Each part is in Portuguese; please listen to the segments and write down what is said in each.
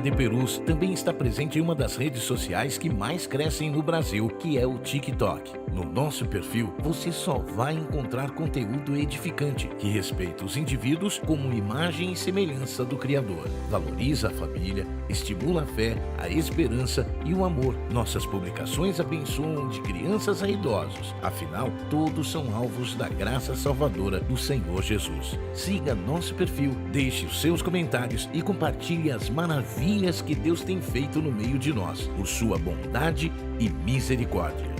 de Perus também está presente em uma das redes sociais que mais crescem no Brasil, que é o TikTok. No nosso perfil, você só vai encontrar conteúdo edificante, que respeita os indivíduos como imagem e semelhança do Criador. Valoriza a família, estimula a fé, a esperança e o amor. Nossas publicações abençoam de crianças a idosos. Afinal, todos são alvos da graça salvadora do Senhor Jesus. Siga nosso perfil, deixe os seus comentários e compartilhe as maravilhas que Deus tem feito no meio de nós, por sua bondade e misericórdia.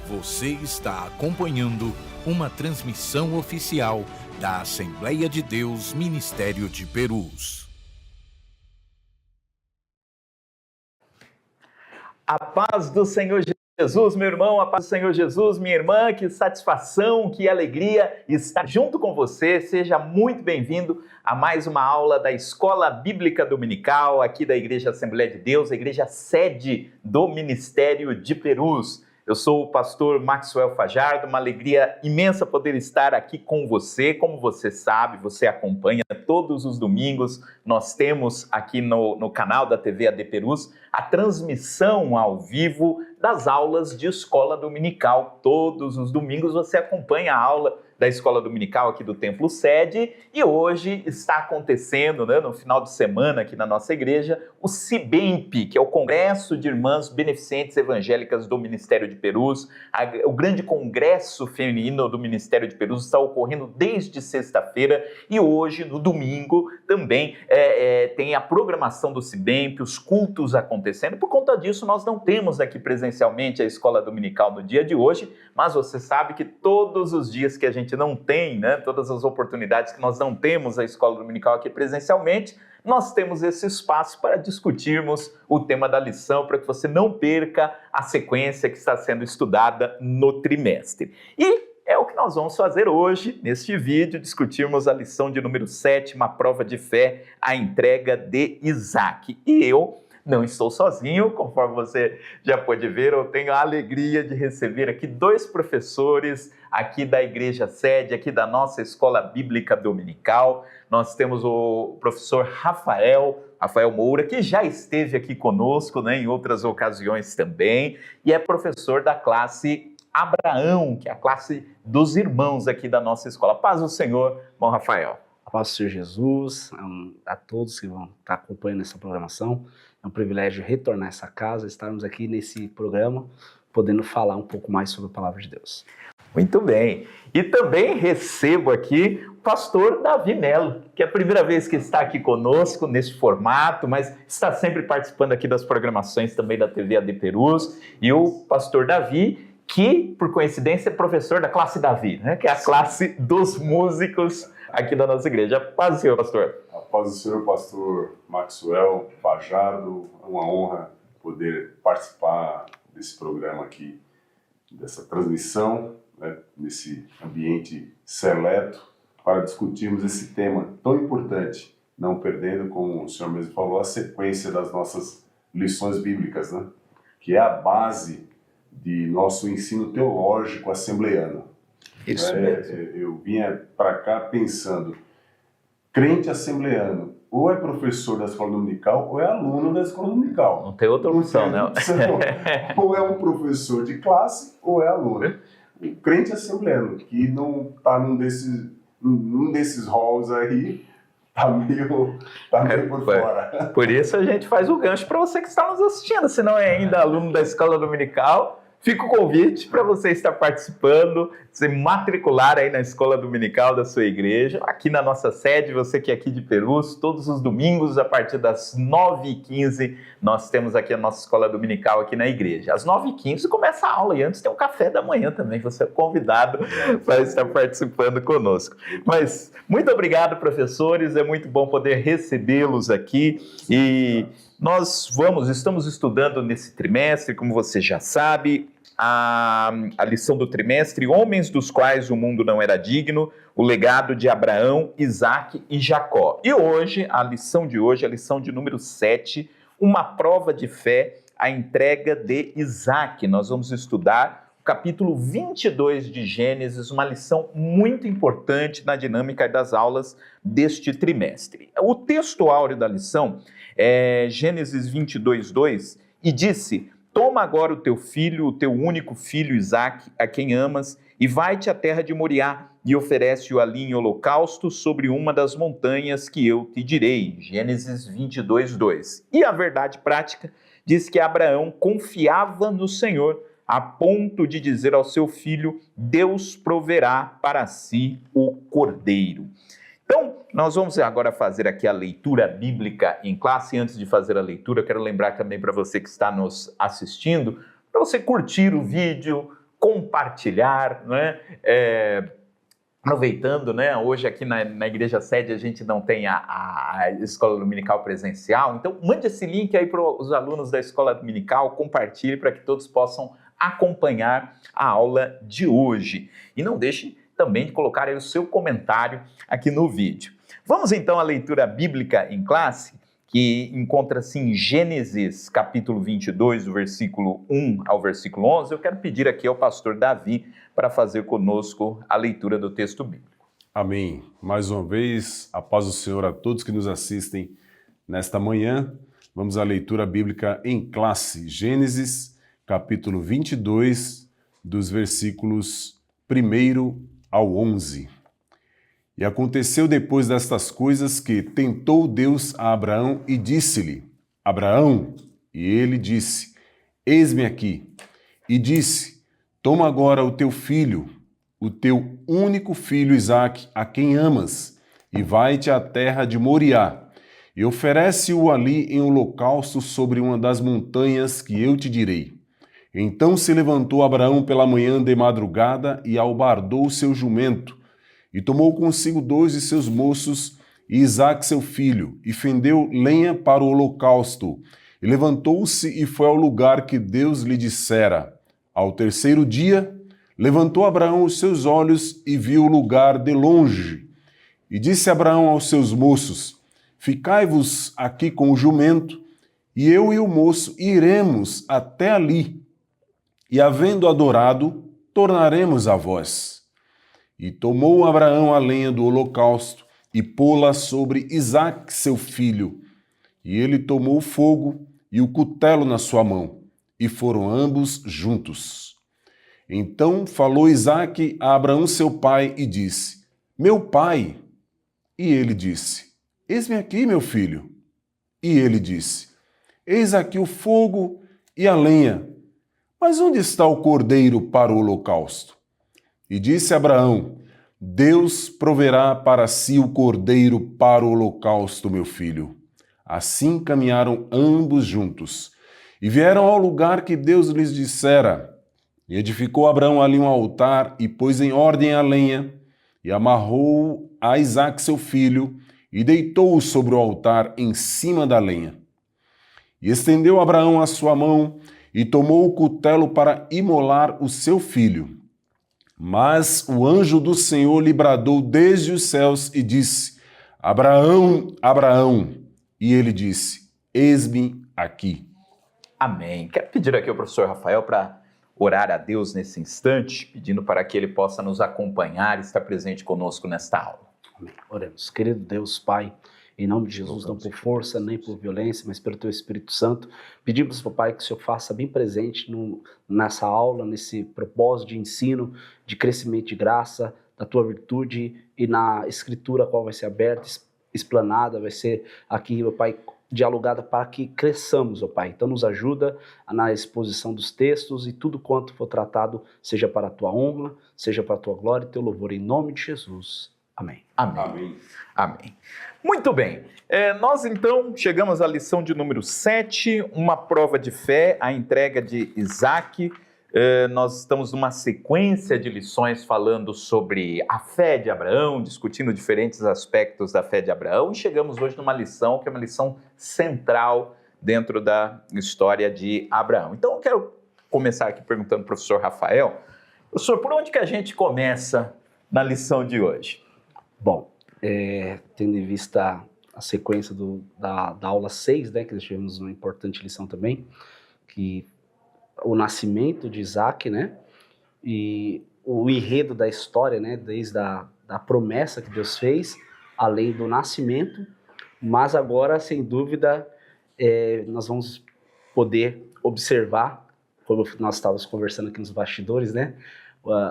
Você está acompanhando uma transmissão oficial da Assembleia de Deus Ministério de Perus. A paz do Senhor Jesus, meu irmão, a paz do Senhor Jesus, minha irmã, que satisfação, que alegria estar junto com você. Seja muito bem-vindo a mais uma aula da Escola Bíblica Dominical, aqui da Igreja Assembleia de Deus, a igreja sede do Ministério de Perus. Eu sou o pastor Maxwell Fajardo, uma alegria imensa poder estar aqui com você. Como você sabe, você acompanha todos os domingos, nós temos aqui no canal da TV AD Perus a transmissão ao vivo das aulas de escola dominical. Todos os domingos você acompanha a aula da escola dominical aqui do Templo Sede, e hoje está acontecendo, no final de semana aqui na nossa igreja, o CIBEMP, que é o Congresso de Irmãs Beneficentes Evangélicas do Ministério de Perus. O grande congresso feminino do Ministério de Perus está ocorrendo desde sexta-feira, e hoje, no domingo, também tem a programação do CIBEMP, os cultos acontecendo. Por conta disso, nós não temos aqui presencialmente a escola dominical no dia de hoje, mas você sabe que todos os dias que a gente não tem, todas as oportunidades que nós não temos a escola dominical aqui presencialmente, nós temos esse espaço para discutirmos o tema da lição, para que você não perca a sequência que está sendo estudada no trimestre. E é o que nós vamos fazer hoje, neste vídeo, discutirmos a lição de número 7, uma prova de fé, a entrega de Isaac. E eu não estou sozinho, conforme você já pôde ver, eu tenho a alegria de receber aqui dois professores aqui da igreja sede, aqui da nossa Escola Bíblica Dominical. Nós temos o professor Rafael Moura, que já esteve aqui conosco, em outras ocasiões também, e é professor da classe Abraão, que é a classe dos irmãos aqui da nossa escola. Paz do Senhor, bom Rafael. A paz do Senhor Jesus, a todos que vão estar acompanhando essa programação. É um privilégio retornar a essa casa, estarmos aqui nesse programa, podendo falar um pouco mais sobre a Palavra de Deus. Muito bem. E também recebo aqui o pastor Davi Melo, que é a primeira vez que está aqui conosco nesse formato, mas está sempre participando aqui das programações também da TV AD Perus. E o pastor Davi, que, por coincidência, é professor da classe Davi, que é a classe dos músicos aqui da nossa igreja. Paz do Senhor, pastor. A paz do Senhor, pastor Maxwell Fajardo. É uma honra poder participar desse programa aqui, dessa transmissão, nesse ambiente seleto, para discutirmos esse tema tão importante, não perdendo, como o senhor mesmo falou, a sequência das nossas lições bíblicas, que é a base de nosso ensino teológico assembleano. Isso mesmo. Eu vinha para cá pensando, crente assembleano, ou é professor da escola dominical, ou é aluno da escola dominical. Não tem outra opção, não. Ou é um professor de classe, ou é aluno. O crente assembleano, que não está num desses halls aí, tá meio por fora. Por isso a gente faz o gancho para você que está nos assistindo. Se não é ainda aluno da escola dominical, fica o convite para você estar participando, se matricular aí na escola dominical da sua igreja, aqui na nossa sede, você que é aqui de Perus, todos os domingos, a partir das 9h15, nós temos aqui a nossa escola dominical aqui na igreja. Às 9h15 começa a aula e antes tem um café da manhã também, você é convidado para estar participando conosco. Mas muito obrigado, professores, é muito bom poder recebê-los aqui e estamos estudando nesse trimestre, como você já sabe, a lição do trimestre, Homens dos quais o mundo não era digno, o legado de Abraão, Isaac e Jacó. E hoje, a lição de número 7, uma prova de fé, a entrega de Isaac. Nós vamos estudar o capítulo 22 de Gênesis, uma lição muito importante na dinâmica das aulas deste trimestre. O texto áureo da lição é Gênesis 22, 2, e disse: toma agora o teu filho, o teu único filho Isaac, a quem amas, e vai-te à terra de Moriá, e oferece-o ali em holocausto sobre uma das montanhas que eu te direi. Gênesis 22, 2. E a verdade prática diz que Abraão confiava no Senhor, a ponto de dizer ao seu filho: Deus proverá para si o cordeiro. Então, nós vamos agora fazer aqui a leitura bíblica em classe. Antes de fazer a leitura, eu quero lembrar também para você que está nos assistindo, para você curtir o vídeo, compartilhar, né? Aproveitando, né? Hoje aqui na Igreja Sede a gente não tem a escola dominical presencial, então mande esse link aí para os alunos da escola dominical, compartilhe para que todos possam acompanhar a aula de hoje. E não deixe também de colocar aí o seu comentário aqui no vídeo. Vamos então à leitura bíblica em classe, que encontra-se em Gênesis capítulo 22, do versículo 1 ao versículo 11. Eu quero pedir aqui ao pastor Davi para fazer conosco a leitura do texto bíblico. Amém. Mais uma vez, a paz do Senhor a todos que nos assistem nesta manhã. Vamos à leitura bíblica em classe. Gênesis capítulo 22, dos versículos 1 ao 11. E aconteceu depois destas coisas que tentou Deus a Abraão e disse-lhe: Abraão, e ele disse: Eis-me aqui. E disse: Toma agora o teu filho, o teu único filho Isaque, a quem amas, e vai-te à terra de Moriá, e oferece-o ali em holocausto sobre uma das montanhas que eu te direi. Então se levantou Abraão pela manhã de madrugada e albardou o seu jumento, e tomou consigo 2 de seus moços e Isaque seu filho, e fendeu lenha para o holocausto, e levantou-se e foi ao lugar que Deus lhe dissera. Ao terceiro dia, levantou Abraão os seus olhos e viu o lugar de longe. E disse Abraão aos seus moços: Ficai-vos aqui com o jumento, e eu e o moço iremos até ali, e havendo adorado, tornaremos a vós. E tomou Abraão a lenha do holocausto e pô-la sobre Isaque seu filho. E ele tomou o fogo e o cutelo na sua mão, e foram ambos juntos. Então falou Isaque a Abraão seu pai e disse: Meu pai. E ele disse: Eis-me aqui, meu filho. E ele disse: Eis aqui o fogo e a lenha, mas onde está o cordeiro para o holocausto? E disse Abraão: Deus proverá para si o cordeiro para o holocausto, meu filho. Assim caminharam ambos juntos, e vieram ao lugar que Deus lhes dissera. E edificou Abraão ali um altar, e pôs em ordem a lenha, e amarrou a Isaque seu filho, e deitou-o sobre o altar em cima da lenha. E estendeu Abraão a sua mão, e tomou o cutelo para imolar o seu filho. Mas o anjo do Senhor lhe bradou desde os céus e disse: Abraão, Abraão. E ele disse: Eis-me aqui. Amém. Quero pedir aqui ao professor Rafael para orar a Deus nesse instante, pedindo para que ele possa nos acompanhar e estar presente conosco nesta aula. Amém. Oremos. Querido Deus, Pai, em nome de Jesus, não por força nem por violência, mas pelo Teu Espírito Santo, pedimos, Pai, que o Senhor faça bem presente nessa aula, nesse propósito de ensino, de crescimento de graça, da Tua virtude e na Escritura, a qual vai ser aberta, explanada, vai ser aqui, meu Pai, dialogada para que cresçamos, ó Pai. Então nos ajuda na exposição dos textos e tudo quanto for tratado, seja para a Tua honra, seja para a Tua glória e Teu louvor, em nome de Jesus. Amém. Amém. Amém. Amém. Muito bem. Nós então chegamos à lição de número 7, uma prova de fé, a entrega de Isaque. Nós estamos numa sequência de lições falando sobre a fé de Abraão, discutindo diferentes aspectos da fé de Abraão, e chegamos hoje numa lição que é uma lição central dentro da história de Abraão. Então eu quero começar aqui perguntando ao professor Rafael: professor, por onde que a gente começa na lição de hoje? Bom, tendo em vista a sequência da aula 6, né, que nós tivemos uma importante lição também, que o nascimento de Isaac, né? E o enredo da história, né? Desde da promessa que Deus fez, além do nascimento, mas agora, sem dúvida, nós vamos poder observar, como nós estávamos conversando aqui nos bastidores, né?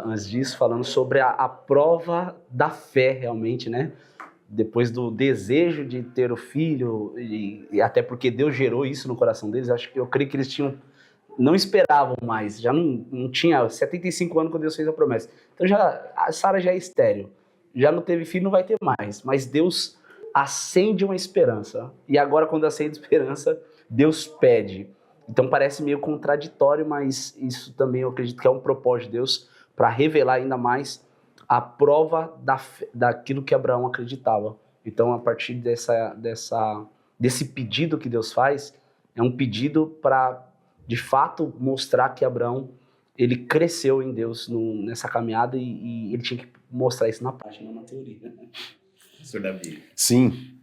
Antes disso, falando sobre a prova da fé, realmente, né? Depois do desejo de ter o filho, e até porque Deus gerou isso no coração deles, eu creio que eles não esperavam mais, já não tinha 75 anos quando Deus fez a promessa. Então a Sara já é estéril, já não teve filho, não vai ter mais, mas Deus acende uma esperança, e agora quando acende esperança, Deus pede. Então parece meio contraditório, mas isso também eu acredito que é um propósito de Deus para revelar ainda mais a prova daquilo que Abraão acreditava. Então, a partir desse pedido que Deus faz, é um pedido para, de fato, mostrar que Abraão ele cresceu em Deus nessa caminhada e ele tinha que mostrar isso na prática, não na teoria. Pastor Davi. Sim,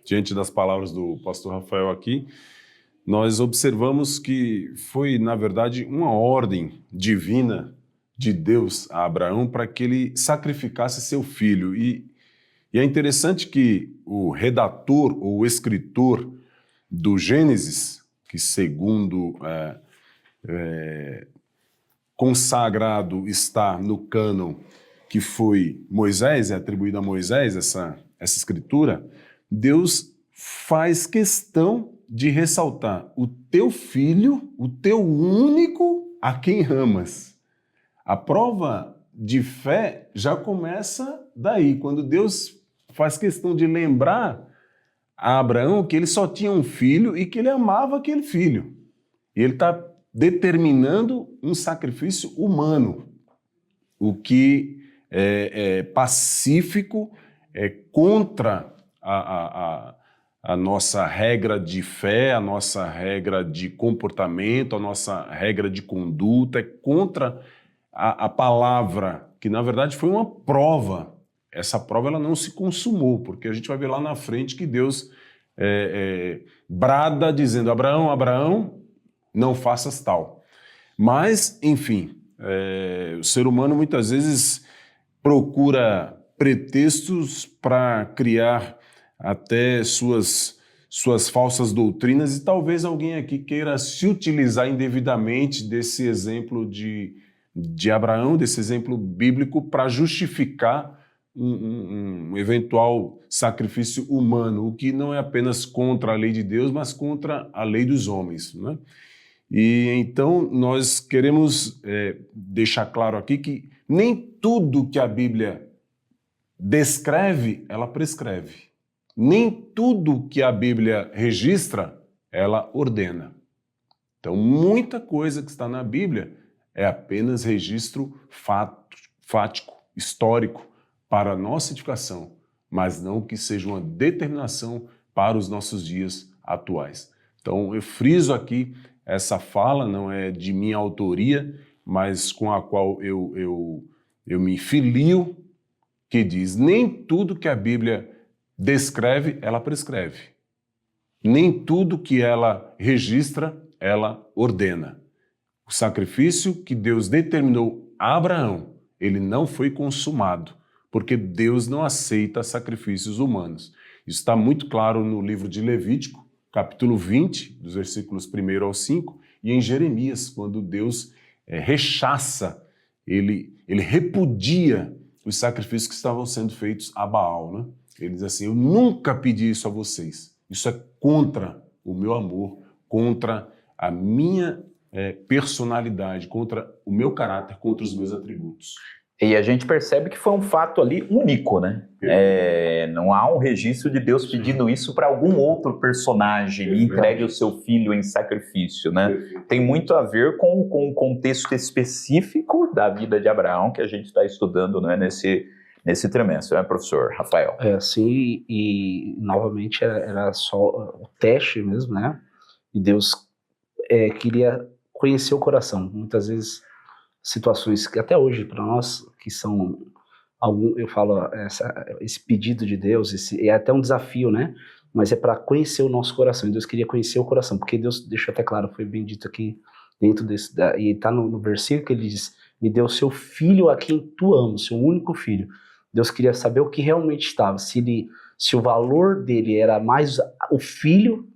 diante das palavras do pastor Rafael aqui, nós observamos que foi, na verdade, uma ordem divina de Deus a Abraão para que ele sacrificasse seu filho. E é interessante que o redator ou o escritor do Gênesis, que segundo consagrado está no cânon que foi Moisés, é atribuído a Moisés essa escritura, Deus faz questão de ressaltar o teu filho, o teu único a quem amas. A prova de fé já começa daí, quando Deus faz questão de lembrar a Abraão que ele só tinha um filho e que ele amava aquele filho. E ele está determinando um sacrifício humano, o que é pacífico, é contra a nossa regra de fé, a nossa regra de comportamento, a nossa regra de conduta, é contra a palavra, que na verdade foi uma prova. Essa prova ela não se consumou, porque a gente vai ver lá na frente que Deus brada dizendo: Abraão, Abraão, não faças tal. Mas, enfim, o ser humano muitas vezes procura pretextos para criar até suas falsas doutrinas, e talvez alguém aqui queira se utilizar indevidamente desse exemplo de Abraão, desse exemplo bíblico, para justificar um eventual sacrifício humano, o que não é apenas contra a lei de Deus, mas contra a lei dos homens, né? E então nós queremos deixar claro aqui que nem tudo que a Bíblia descreve, ela prescreve. Nem tudo que a Bíblia registra, ela ordena. Então, muita coisa que está na Bíblia é apenas registro fático, histórico, para a nossa edificação, mas não que seja uma determinação para os nossos dias atuais. Então, eu friso aqui, essa fala não é de minha autoria, mas com a qual eu me filio, que diz: nem tudo que a Bíblia descreve, ela prescreve. Nem tudo que ela registra, ela ordena. O sacrifício que Deus determinou a Abraão, ele não foi consumado, porque Deus não aceita sacrifícios humanos. Isso está muito claro no livro de Levítico, capítulo 20, dos versículos 1 ao 5, e em Jeremias, quando Deus rechaça, ele repudia os sacrifícios que estavam sendo feitos a Baal, né? Ele diz assim: eu nunca pedi isso a vocês. Isso é contra o meu amor, contra a minha personalidade, contra o meu caráter, contra os meus atributos. E a gente percebe que foi um fato ali único, né? Não há um registro de Deus pedindo isso para algum outro personagem e entregue o seu filho em sacrifício, né? Tem muito a ver com o contexto específico da vida de Abraão que a gente está estudando, né, nesse trimestre, né, professor Rafael? Sim, e novamente era só o teste mesmo, né? E Deus queria conhecer o coração. Muitas vezes situações que até hoje para nós que são eu falo esse pedido de Deus, é até um desafio, né? mas é para conhecer o nosso coração. E Deus queria conhecer o coração, porque Deus deixou até claro, foi bem dito aqui dentro desse, e está no versículo que ele diz, me deu seu filho a quem tu amas, seu único filho. Deus queria saber o que realmente estava, se o valor dele era mais o filho,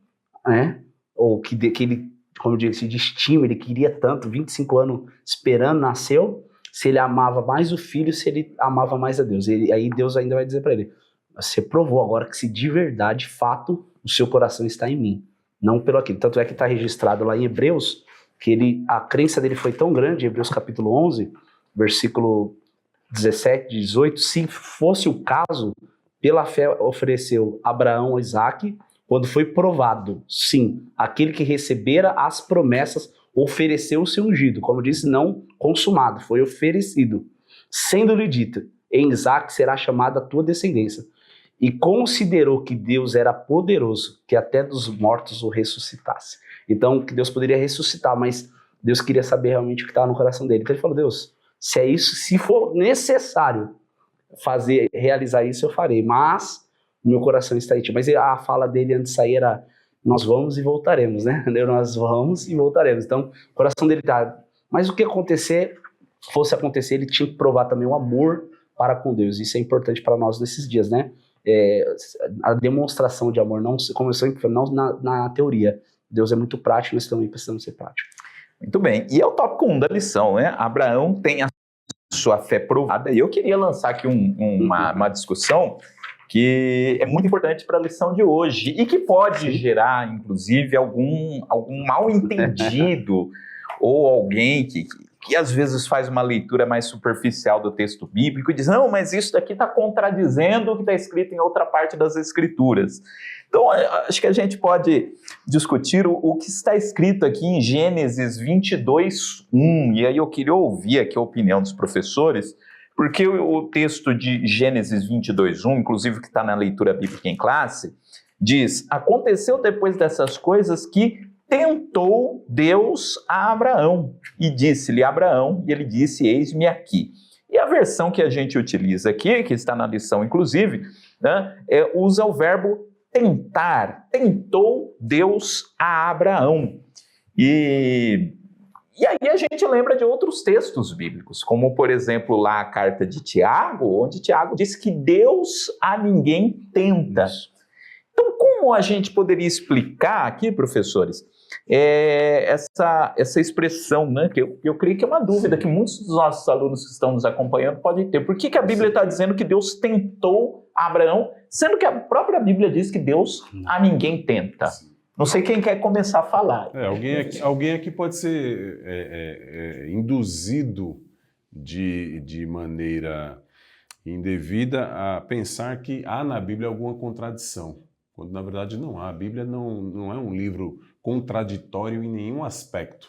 né, ou que ele, como eu disse, de estima, ele queria tanto, 25 anos esperando, nasceu, se ele amava mais o filho, se ele amava mais a Deus. Aí Deus ainda vai dizer para ele, você provou agora que se de verdade, fato, o seu coração está em mim, não pelo aquilo. Tanto é que está registrado lá em Hebreus, que a crença dele foi tão grande, Hebreus capítulo 11, versículo 17, 18, se fosse o caso, pela fé ofereceu Abraão a Isaque, quando foi provado, sim, aquele que recebera as promessas ofereceu o seu ungido, como disse, não consumado, foi oferecido, sendo-lhe dito, em Isaque será chamada a tua descendência, e considerou que Deus era poderoso, que até dos mortos o ressuscitasse. Então, que Deus poderia ressuscitar, mas Deus queria saber realmente o que estava no coração dele. Então ele falou, Deus, se é isso, se for necessário realizar isso, eu farei, mas o meu coração está em ti. Mas a fala dele antes de sair era, nós vamos e voltaremos, né? Nós vamos e voltaremos. Então, o coração dele está... Mas o que fosse acontecer, ele tinha que provar também o amor para com Deus. Isso é importante para nós nesses dias, né? A demonstração de amor, não, como eu sempre falo, não na teoria. Deus é muito prático, nós também precisamos ser práticos. Muito bem. E é o tópico 1 da lição, né? Abraão tem a sua fé provada. E eu queria lançar aqui uma discussão que é muito importante para a lição de hoje e que pode gerar, inclusive, algum mal entendido ou alguém que às vezes faz uma leitura mais superficial do texto bíblico e diz, não, mas isso daqui está contradizendo o que está escrito em outra parte das Escrituras. Então, acho que a gente pode discutir o que está escrito aqui em Gênesis 22:1, e aí eu queria ouvir aqui a opinião dos professores, porque o texto de Gênesis 22:1, inclusive que está na leitura bíblica em classe, diz, aconteceu depois dessas coisas que tentou Deus a Abraão, e disse-lhe Abraão, e ele disse, eis-me aqui. E a versão que a gente utiliza aqui, que está na lição inclusive, né, usa o verbo tentar, tentou Deus a Abraão. E aí a gente lembra de outros textos bíblicos, como por exemplo lá a carta de Tiago, onde Tiago diz que Deus a ninguém tenta. Então como a gente poderia explicar aqui, professores, essa expressão, né, que eu creio que é uma dúvida que muitos dos nossos alunos que estão nos acompanhando podem ter. Por que a Bíblia está dizendo que Deus tentou Abraão, sendo que a própria Bíblia diz que Deus a ninguém tenta? Não sei quem quer começar a falar. Alguém aqui pode ser induzido de maneira indevida a pensar que há na Bíblia alguma contradição, quando na verdade não há. A Bíblia não é um livro contraditório em nenhum aspecto.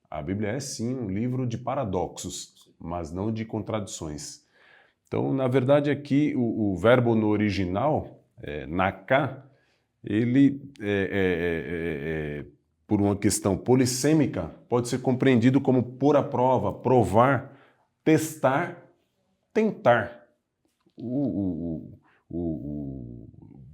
A Bíblia é sim um livro de paradoxos, mas não de contradições. Então, na verdade, aqui o verbo no original, naká, ele, por uma questão polissêmica, pode ser compreendido como pôr à prova, provar, testar, tentar. O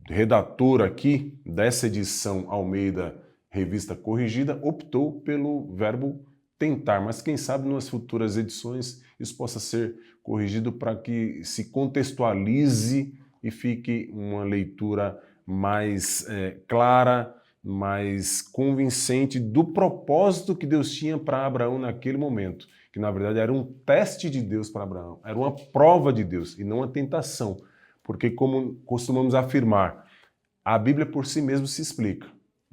redator aqui dessa edição Almeida Revista Corrigida optou pelo verbo tentar, mas quem sabe nas futuras edições isso possa ser corrigido para que se contextualize e fique uma leitura mais clara, mais convincente do propósito que Deus tinha para Abraão naquele momento, que na verdade era um teste de Deus para Abraão, era uma prova de Deus e não uma tentação, porque como costumamos afirmar, a Bíblia por si mesma se explica.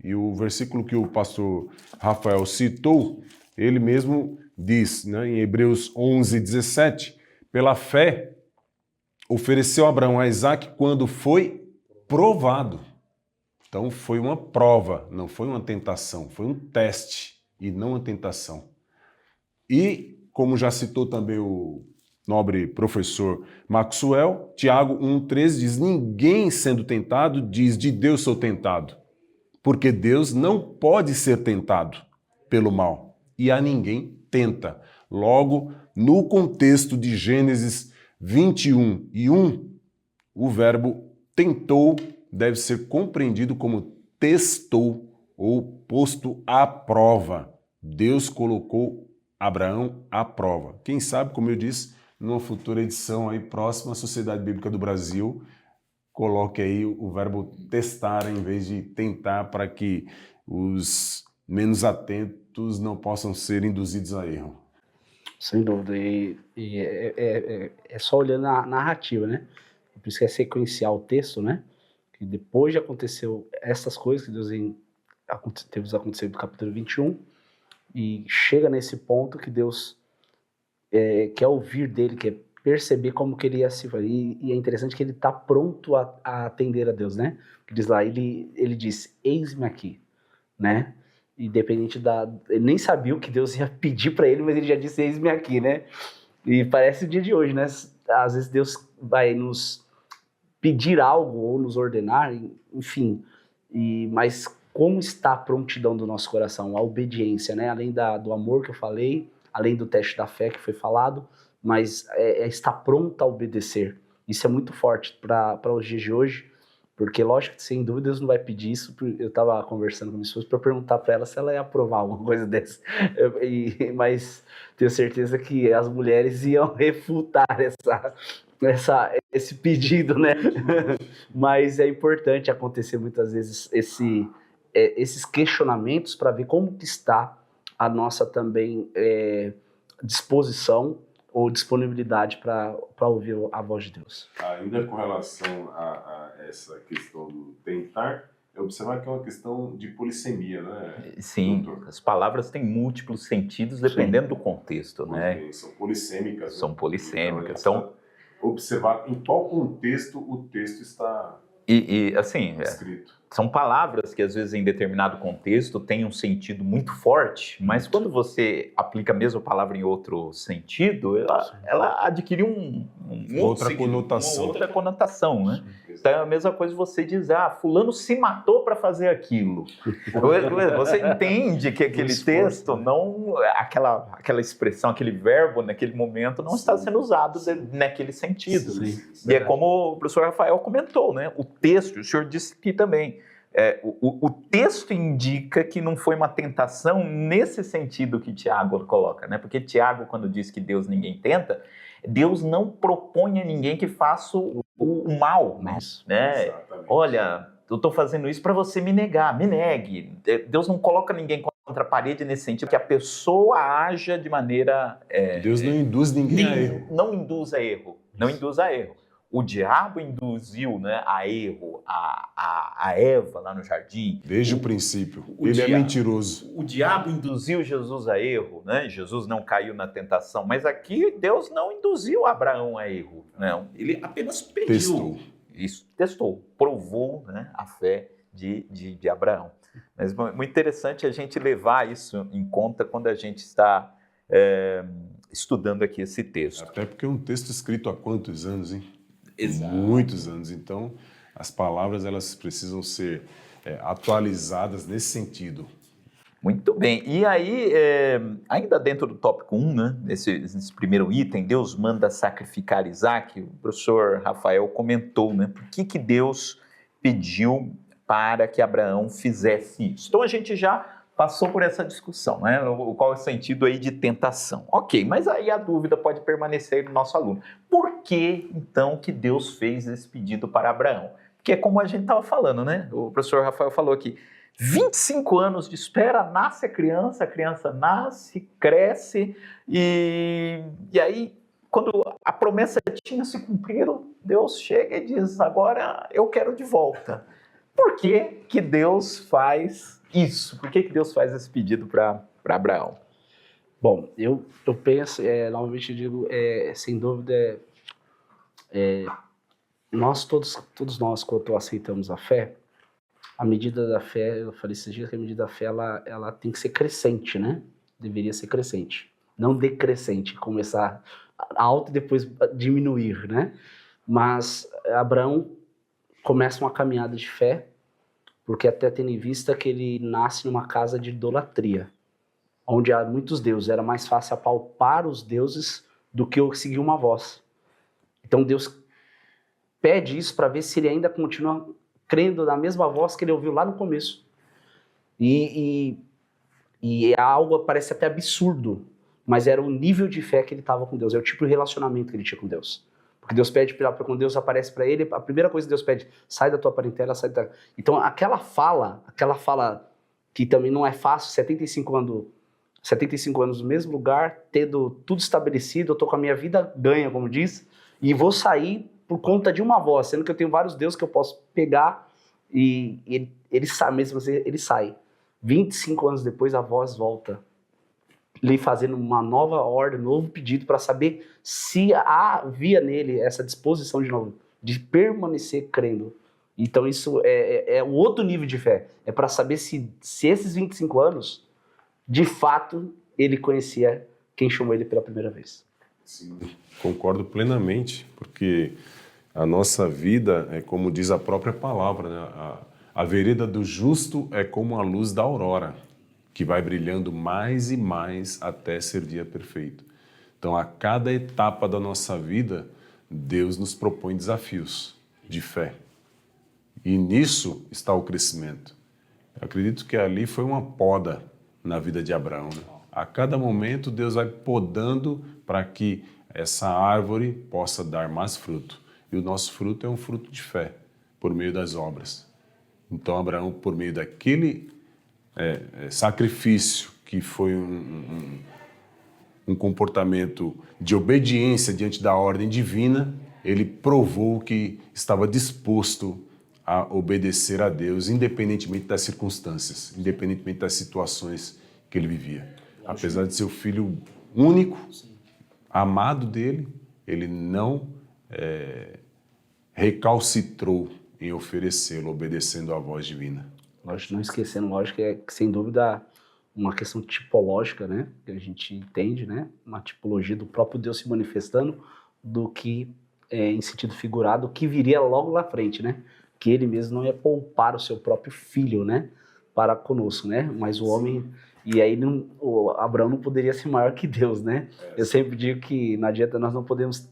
E o versículo que o pastor Rafael citou, ele mesmo diz, né, em Hebreus 11:17, pela fé ofereceu Abraão a Isaque quando foi provado. Então foi uma prova, não foi uma tentação, foi um teste e não uma tentação. E, como já citou também o nobre professor Maxwell, Tiago 1:13 diz, ninguém sendo tentado diz de Deus sou tentado, porque Deus não pode ser tentado pelo mal e a ninguém tenta. Logo, no contexto de Gênesis 21:1, o verbo tentou deve ser compreendido como testou ou posto à prova. Deus colocou Abraão à prova. Quem sabe, como eu disse, numa futura edição aí próxima, a Sociedade Bíblica do Brasil coloque aí o verbo testar em vez de tentar, para que os menos atentos não possam ser induzidos a erro. Sem dúvida. É só olhando a narrativa, né? Por isso que é sequencial o texto, né? Que depois de aconteceu essas coisas que Deus teve acontecido no capítulo 21, e chega nesse ponto que Deus quer ouvir dele, quer perceber como que ele ia se fazer. E é interessante que ele está pronto a atender a Deus, né? Que diz lá, ele diz, eis-me aqui, né? Independente ele nem sabia o que Deus ia pedir para ele, mas ele já disse, eis-me aqui, né? E parece o dia de hoje, né? Às vezes Deus vai nos pedir algo ou nos ordenar, enfim, mas como está a prontidão do nosso coração, a obediência, né? Além do amor que eu falei, além do teste da fé que foi falado, mas está pronto a obedecer. Isso é muito forte para os dias de hoje, porque lógico que sem dúvida Deus não vai pedir isso. Eu estava conversando com minha esposa para perguntar para ela se ela ia aprovar alguma coisa dessa, mas tenho certeza que as mulheres iam refutar esse pedido, né? Mas é importante acontecer muitas vezes esses questionamentos para ver como que está a nossa também disposição ou disponibilidade para ouvir a voz de Deus. Ainda com relação a essa questão do tentar, é observar que é uma questão de polissemia, né? Sim, doutor? As palavras têm múltiplos sentidos dependendo do contexto, né? São polissêmicas. São polissêmicas. Então, observar em qual contexto o texto está assim, escrito. São palavras que às vezes em determinado contexto têm um sentido muito forte, mas quando você aplica a mesma palavra em outro sentido, ela adquire outra conotação. Uma outra conotação, né? Então é a mesma coisa você dizer, fulano se matou para fazer aquilo. Você entende que aquele texto, não, aquela expressão, aquele verbo naquele momento não está sendo usado naquele sentido. E é como o professor Rafael comentou, né? O texto, o senhor disse aqui também, o texto indica que não foi uma tentação nesse sentido que Tiago coloca, né? Porque Tiago, quando diz que Deus ninguém tenta, Deus não propõe a ninguém que faça o mal, né? Olha, eu estou fazendo isso para você me negar, me negue. Deus não coloca ninguém contra a parede nesse sentido, que a pessoa haja de maneira... Deus não induz ninguém a erro. Não induz a erro, não induz a erro. O diabo induziu, né, a erro a Eva lá no jardim. Desde o princípio. Ele é mentiroso. O diabo induziu Jesus a erro, né? Jesus não caiu na tentação. Mas aqui Deus não induziu Abraão a erro. Não. Ele apenas pediu. Testou. Isso, testou. Provou, né, a fé de Abraão. Mas muito interessante a gente levar isso em conta quando a gente está estudando aqui esse texto. Até porque é um texto escrito há quantos anos, hein? Exato. Muitos anos. Então, as palavras elas precisam ser atualizadas nesse sentido. Muito bem. E aí, ainda dentro do tópico 1, né, nesse primeiro item, Deus manda sacrificar Isaac. O professor Rafael comentou, né, por que Deus pediu para que Abraão fizesse isso. Então, a gente já passou por essa discussão, né? Qual é o sentido aí de tentação? Ok, mas aí a dúvida pode permanecer no nosso aluno. Por que, então, que Deus fez esse pedido para Abraão? Porque é como a gente estava falando, né? O professor Rafael falou aqui, 25 anos de espera, nasce a criança nasce, cresce, e aí, quando a promessa tinha se cumprido, Deus chega e diz, agora eu quero de volta. Por que Deus faz isso? Por que Deus faz esse pedido para Abraão? Bom, eu penso, novamente eu digo, sem dúvida, todos nós, quando aceitamos a fé, a medida da fé, eu falei esses dias que a medida da fé, ela tem que ser crescente, né? Deveria ser crescente, não decrescente, começar alto e depois diminuir, né? Mas Abraão começa uma caminhada de fé, porque até tendo em vista que ele nasce numa casa de idolatria, onde há muitos deuses, era mais fácil apalpar os deuses do que eu seguir uma voz. Então Deus pede isso para ver se ele ainda continua crendo na mesma voz que ele ouviu lá no começo. E é algo parece até absurdo, mas era o nível de fé que ele estava com Deus, é o tipo de relacionamento que ele tinha com Deus. Porque Deus pede, quando Deus aparece para ele, a primeira coisa que Deus pede, sai da tua parentela, sai da... Então aquela fala que também não é fácil, 75 anos no mesmo lugar, tendo tudo estabelecido, eu tô com a minha vida ganha, como diz, e vou sair por conta de uma voz, sendo que eu tenho vários deuses que eu posso pegar e ele sai, mesmo assim, ele sai. 25 anos depois a voz volta, lhe fazendo uma nova ordem, um novo pedido para saber se havia nele essa disposição de novo, de permanecer crendo. Então isso é um outro nível de fé, é para saber se esses 25 anos, de fato, ele conhecia quem chamou ele pela primeira vez. Sim, concordo plenamente, porque a nossa vida é como diz a própria palavra, né? A vereda do justo é como a luz da aurora, que vai brilhando mais e mais até ser dia perfeito. Então, a cada etapa da nossa vida, Deus nos propõe desafios de fé. E nisso está o crescimento. Eu acredito que ali foi uma poda na vida de Abraão, né? A cada momento, Deus vai podando para que essa árvore possa dar mais fruto. E o nosso fruto é um fruto de fé, por meio das obras. Então, Abraão, por meio daquele sacrifício, que foi um comportamento de obediência diante da ordem divina, ele provou que estava disposto a obedecer a Deus, independentemente das circunstâncias, independentemente das situações que ele vivia. Apesar de ser o filho único, amado dele, ele não recalcitrou em oferecê-lo, obedecendo à voz divina. Lógico, não esquecendo, lógico, que sem dúvida uma questão tipológica, né, que a gente entende, né, uma tipologia do próprio Deus se manifestando, do que, em sentido figurado, o que viria logo lá frente, né, que ele mesmo não ia poupar o seu próprio filho, né, para conosco, né, mas o homem, e aí o Abraão não poderia ser maior que Deus, né, eu sempre digo que não adianta, nós não podemos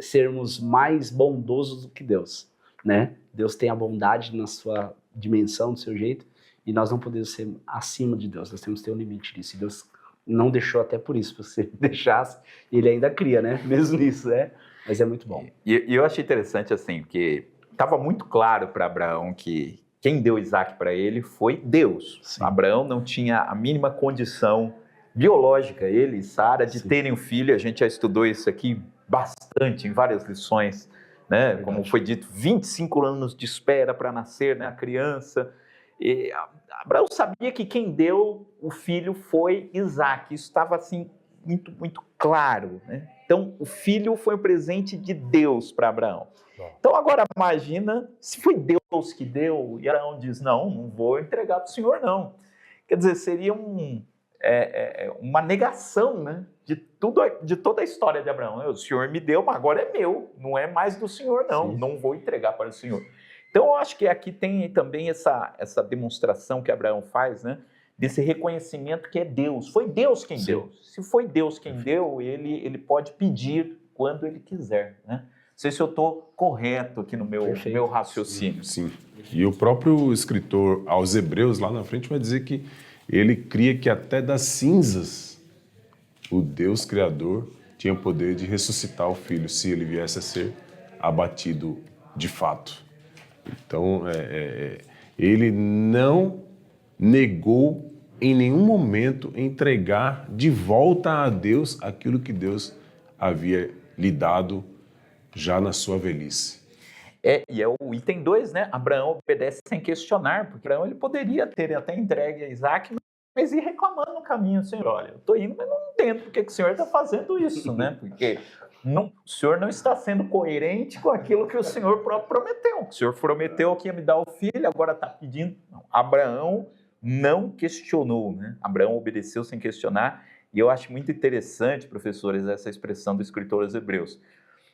sermos mais bondosos do que Deus, né, Deus tem a bondade na sua dimensão, do seu jeito, e nós não podemos ser acima de Deus, nós temos que ter um limite disso, e Deus não deixou até por isso, se ele deixasse, ele ainda cria, né, mesmo nisso, né, mas é muito bom. E eu achei interessante assim, porque estava muito claro para Abraão que quem deu Isaac para ele foi Deus. Sim. Abraão não tinha a mínima condição biológica, ele e Sara, de terem um filho, a gente já estudou isso aqui bastante, em várias lições, né? Como foi dito, 25 anos de espera para nascer, né, a criança. E Abraão sabia que quem deu o filho foi Isaac. Isso estava assim muito, muito claro, né? Então, o filho foi um presente de Deus para Abraão. Então, agora imagina se foi Deus que deu e Abraão diz, não vou entregar para o Senhor, não. Quer dizer, seria uma negação, né, de toda a história de Abraão. O Senhor me deu, mas agora é meu, não é mais do Senhor, não. Sim. Não vou entregar para o Senhor. Então, eu acho que aqui tem também essa demonstração que Abraão faz, né, desse reconhecimento que é Deus. Foi Deus quem deu. Se foi Deus quem deu, ele pode pedir quando ele quiser, né? Não sei se eu estou correto aqui no meu raciocínio. Sim. E o próprio escritor aos Hebreus, lá na frente, vai dizer que ele cria que até das cinzas o Deus Criador tinha o poder de ressuscitar o filho, se ele viesse a ser abatido de fato. Então, ele não negou em nenhum momento entregar de volta a Deus aquilo que Deus havia lhe dado já na sua velhice. E é o item 2, né? Abraão obedece sem questionar, porque Abraão ele poderia ter até entregue a Isaac, mas ir reclamando no caminho, Senhor, olha, eu estou indo, mas não entendo porque que o Senhor está fazendo isso, né? Porque o Senhor não está sendo coerente com aquilo que o Senhor próprio prometeu. O Senhor prometeu que ia me dar o filho, agora está pedindo. Não, Abraão não questionou, né? Abraão obedeceu sem questionar, e eu acho muito interessante, professores, essa expressão do escritor aos Hebreus,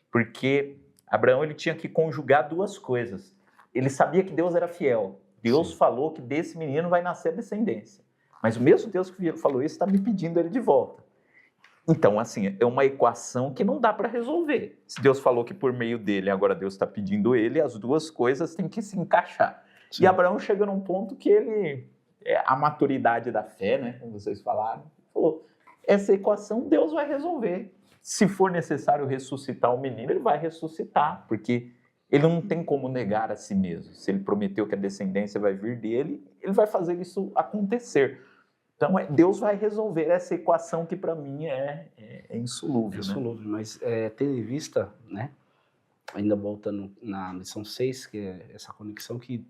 porque Abraão ele tinha que conjugar duas coisas. Ele sabia que Deus era fiel. Deus falou que desse menino vai nascer descendência. Mas o mesmo Deus que falou isso está me pedindo ele de volta. Então, assim, é uma equação que não dá para resolver. Se Deus falou que por meio dele, agora Deus está pedindo ele, as duas coisas têm que se encaixar. Sim. E Abraão chega num ponto que ele, a maturidade da fé, né, como vocês falaram, falou, essa equação Deus vai resolver. Se for necessário ressuscitar o menino, ele vai ressuscitar, porque ele não tem como negar a si mesmo. Se ele prometeu que a descendência vai vir dele, ele vai fazer isso acontecer. Então, Deus vai resolver essa equação que, para mim, é insolúvel. Insolúvel, né? Mas tendo em vista, né, ainda voltando na lição 6, que é essa conexão que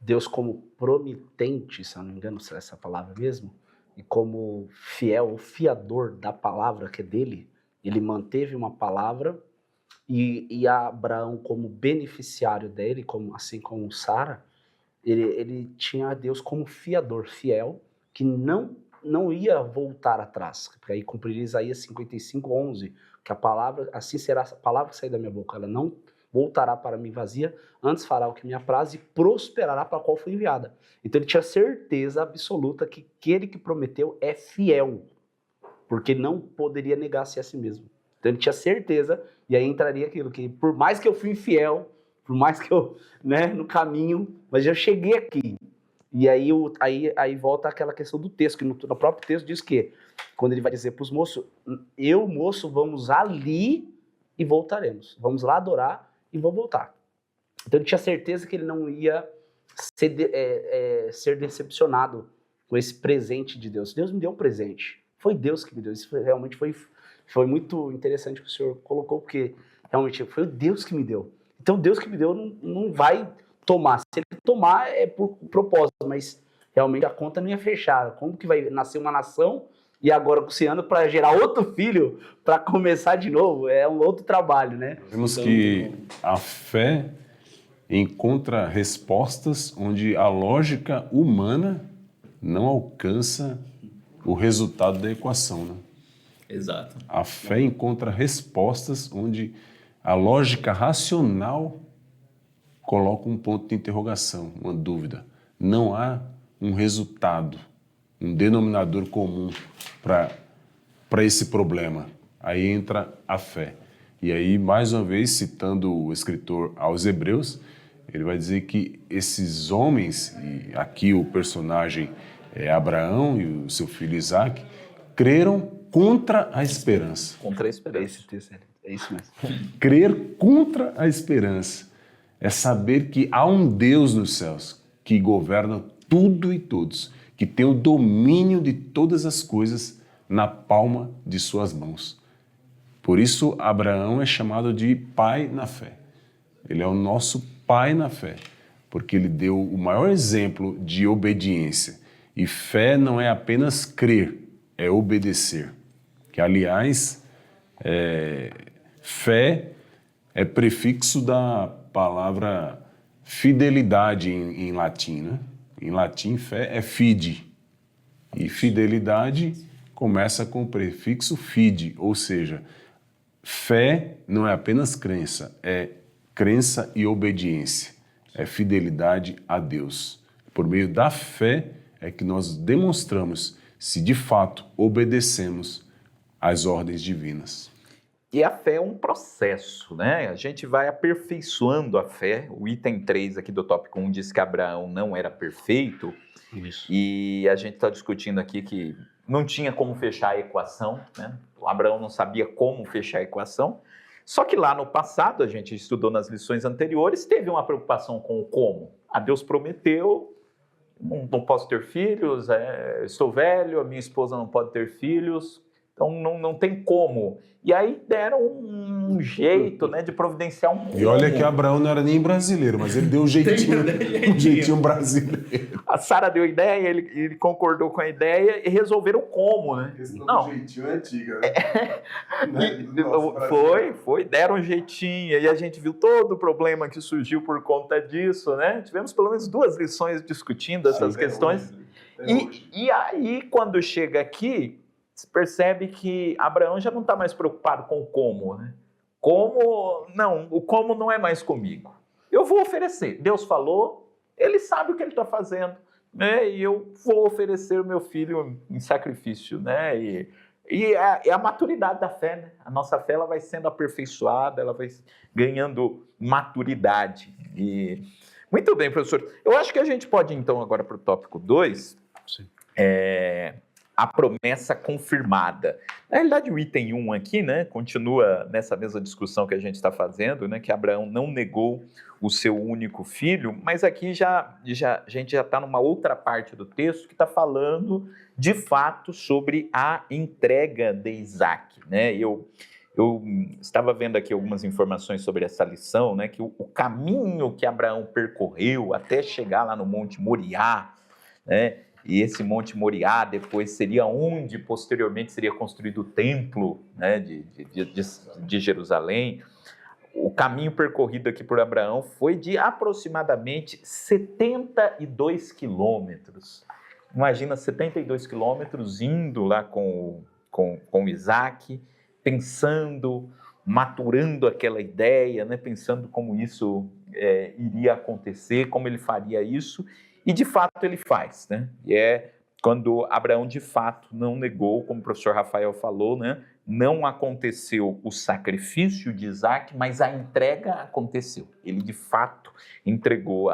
Deus como promitente, se eu não me engano, essa palavra mesmo, e como fiel, o fiador da palavra que é dele, ele manteve uma palavra, e Abraão como beneficiário dele, assim como Sara, ele tinha a Deus como fiador, fiel, que não ia voltar atrás, porque aí cumpriria Isaías 55:11, que a palavra, assim será a palavra que sair da minha boca, ela não voltará para mim vazia, antes fará o que me apraz e prosperará para a qual foi enviada. Então ele tinha certeza absoluta que aquele que prometeu é fiel, porque não poderia negar-se a si mesmo. Então ele tinha certeza, e aí entraria aquilo, que por mais que eu fui infiel, por mais que eu, né, no caminho, mas eu cheguei aqui. E aí volta aquela questão do texto, que no próprio texto diz que, quando ele vai dizer para os moços, moço, vamos ali e voltaremos. Vamos lá adorar e vou voltar. Então ele tinha certeza que ele não ia ser decepcionado com esse presente de Deus. Deus me deu um presente. Foi Deus que me deu. Isso realmente foi muito interessante que o senhor colocou, porque realmente foi Deus que me deu. Então Deus que me deu não vai tomar. Se ele tomar é por propósito, mas realmente a conta não ia fechar. Como que vai nascer uma nação e agora Luciano para gerar outro filho para começar de novo? É um outro trabalho, né? Vemos que a fé encontra respostas onde a lógica humana não alcança o resultado da equação, né? Exato. A fé encontra respostas onde a lógica racional coloca um ponto de interrogação, uma dúvida. Não há um resultado, um denominador comum para esse problema. Aí entra a fé. E aí, mais uma vez, citando o escritor aos Hebreus, ele vai dizer que esses homens, e aqui o personagem é Abraão e o seu filho Isaac, creram contra a esperança. Contra a esperança. Esse texto é isso mesmo. Crer contra a esperança é saber que há um Deus nos céus que governa tudo e todos, que tem o domínio de todas as coisas na palma de suas mãos. Por isso, Abraão é chamado de pai na fé. Ele é o nosso pai na fé, porque ele deu o maior exemplo de obediência. E fé não é apenas crer, é obedecer. Que, aliás, fé é prefixo da palavra fidelidade em latim, né? Em latim, fé é fide. E fidelidade começa com o prefixo fide, ou seja, fé não é apenas crença, é crença e obediência. É fidelidade a Deus. Por meio da fé é que nós demonstramos se de fato obedecemos às ordens divinas. E a fé é um processo, né? A gente vai aperfeiçoando a fé. O item 3 aqui do tópico 1 diz que Abraão não era perfeito. Isso. E a gente está discutindo aqui que não tinha como fechar a equação, né? O Abraão não sabia como fechar a equação. Só que lá no passado, a gente estudou nas lições anteriores, teve uma preocupação com o como. Deus prometeu, não posso ter filhos, estou velho, a minha esposa não pode ter filhos, então não tem como. E aí deram um jeito, né, de providenciar um como. E olha que Abraão não era nem brasileiro, mas ele deu um jeitinho brasileiro. A Sara deu ideia, ele concordou com a ideia e resolveram como, né? Não. Jeitinho é antiga, né? Deram um jeitinho, e a gente viu todo o problema que surgiu por conta disso, né? Tivemos pelo menos 2 lições discutindo essas questões. E aí, quando chega aqui, se percebe que Abraão já não está mais preocupado com o como, né? O como não é mais comigo. Eu vou oferecer. Deus falou, ele sabe o que ele está fazendo, né? E eu vou oferecer o meu filho em sacrifício, né? E E é a maturidade da fé, né? A nossa fé ela vai sendo aperfeiçoada, ela vai ganhando maturidade. E... Muito bem, professor. Eu acho que a gente pode, então, agora para o tópico 2, a promessa confirmada. Na realidade, o item 1 aqui, né, continua nessa mesma discussão que a gente está fazendo, né, que Abraão não negou o seu único filho, mas aqui a gente já está numa outra parte do texto que está falando, de fato, sobre a entrega de Isaac, né? Eu estava vendo aqui algumas informações sobre essa lição, né, que o caminho que Abraão percorreu até chegar lá no Monte Moriá, né, e esse Monte Moriá depois seria onde posteriormente seria construído o templo, né, de Jerusalém. O caminho percorrido aqui por Abraão foi de aproximadamente 72 quilômetros. Imagina 72 quilômetros indo lá com Isaac, pensando, maturando aquela ideia, né, pensando como isso iria acontecer, como ele faria isso. E, de fato, ele faz, né? E é quando Abraão, de fato, não negou, como o professor Rafael falou, né? Não aconteceu o sacrifício de Isaac, mas a entrega aconteceu. Ele, de fato, entregou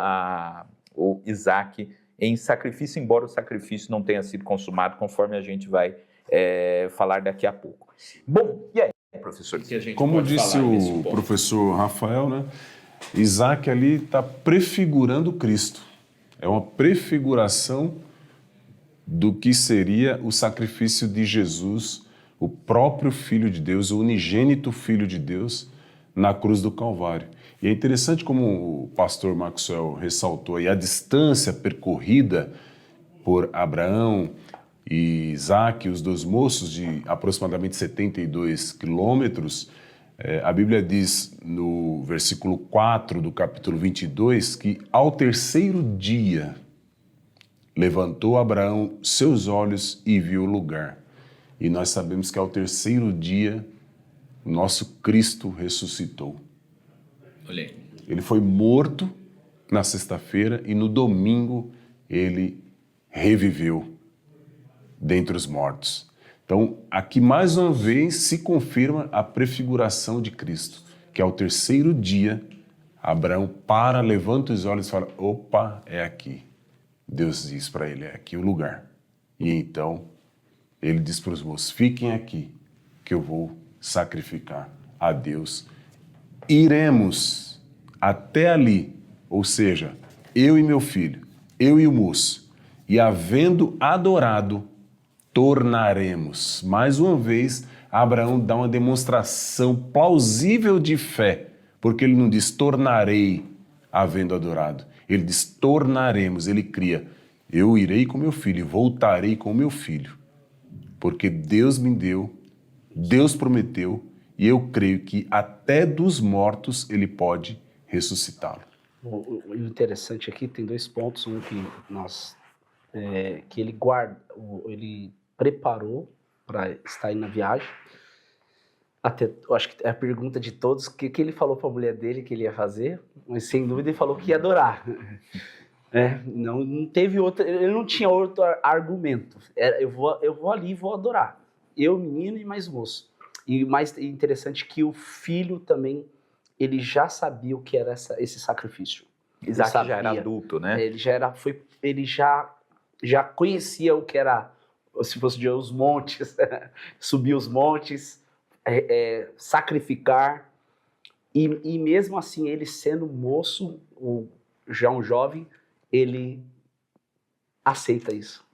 o Isaac em sacrifício, embora o sacrifício não tenha sido consumado, conforme a gente vai falar daqui a pouco. Bom, e aí, professor? Que a gente como disse o professor Rafael, né? Isaac ali está prefigurando Cristo. É uma prefiguração do que seria o sacrifício de Jesus, o próprio Filho de Deus, o unigênito Filho de Deus, na cruz do Calvário. E é interessante como o pastor Maxwell ressaltou aí, a distância percorrida por Abraão e Isaac, os dois moços, de aproximadamente 72 quilômetros. A Bíblia diz no versículo 4 do capítulo 22 que ao terceiro dia levantou Abraão seus olhos e viu o lugar. E nós sabemos que ao terceiro dia nosso Cristo ressuscitou. Olhei. Ele foi morto na sexta-feira e no domingo ele reviveu dentre os mortos. Então, aqui mais uma vez se confirma a prefiguração de Cristo, que ao terceiro dia, Abraão levanta os olhos e fala, opa, é aqui. Deus diz para ele, é aqui o lugar. E então, ele diz para os moços, fiquem aqui, que eu vou sacrificar a Deus. Iremos até ali, ou seja, eu e meu filho, eu e o moço, e havendo adorado, tornaremos. Mais uma vez, Abraão dá uma demonstração plausível de fé, porque ele não diz tornarei havendo adorado. Ele diz tornaremos, ele cria. Eu irei com meu filho e voltarei com meu filho, porque Deus me deu, Deus prometeu, e eu creio que até dos mortos ele pode ressuscitá-lo. O interessante aqui tem dois pontos, um que que ele preparou para estar aí na viagem. Até, eu acho que é a pergunta de todos, o que ele falou para a mulher dele que ele ia fazer, mas sem dúvida ele falou que ia adorar. Não teve outro, ele não tinha outro argumento. Eu vou ali e vou adorar. Eu, menino e mais moço. E mais interessante que o filho também, ele já sabia o que era esse sacrifício. Isaac já era adulto, né? Ele já conhecia o que era, se fosse de os montes, subir os montes, sacrificar, e mesmo assim, ele sendo moço, já um jovem, ele aceita isso.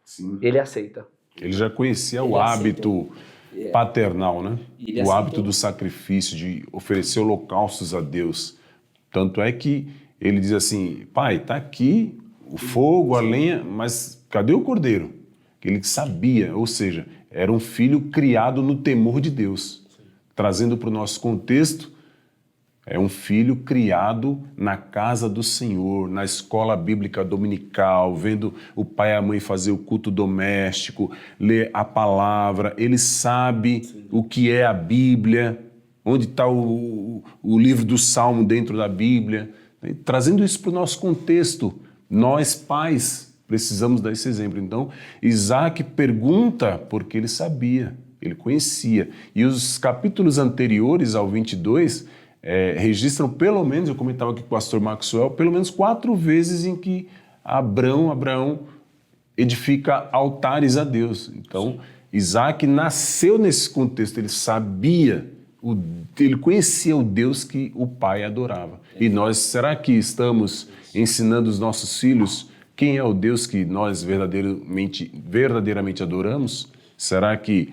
Sim. Ele aceita. Ele já conhecia o hábito paternal, né? O hábito do sacrifício, de oferecer holocaustos a Deus. Tanto é que ele diz assim, pai, tá aqui o fogo, a lenha, mas cadê o cordeiro? Ele sabia, ou seja, era um filho criado no temor de Deus. Trazendo para o nosso contexto, é um filho criado na casa do Senhor, na escola bíblica dominical, vendo o pai e a mãe fazer o culto doméstico, ler a palavra, ele sabe o que é a Bíblia, onde está o livro do Salmo dentro da Bíblia. Trazendo isso para o nosso contexto, nós pais precisamos dar esse exemplo. Então, Isaac pergunta porque ele sabia, ele conhecia. E os capítulos anteriores ao 22 registram pelo menos, eu comentava aqui com o pastor Maxwell, pelo menos 4 vezes em que Abraão edifica altares a Deus. Então, Isaac nasceu nesse contexto, ele sabia, ele conhecia o Deus que o pai adorava. E nós, será que estamos ensinando os nossos filhos quem é o Deus que nós verdadeiramente adoramos? Será que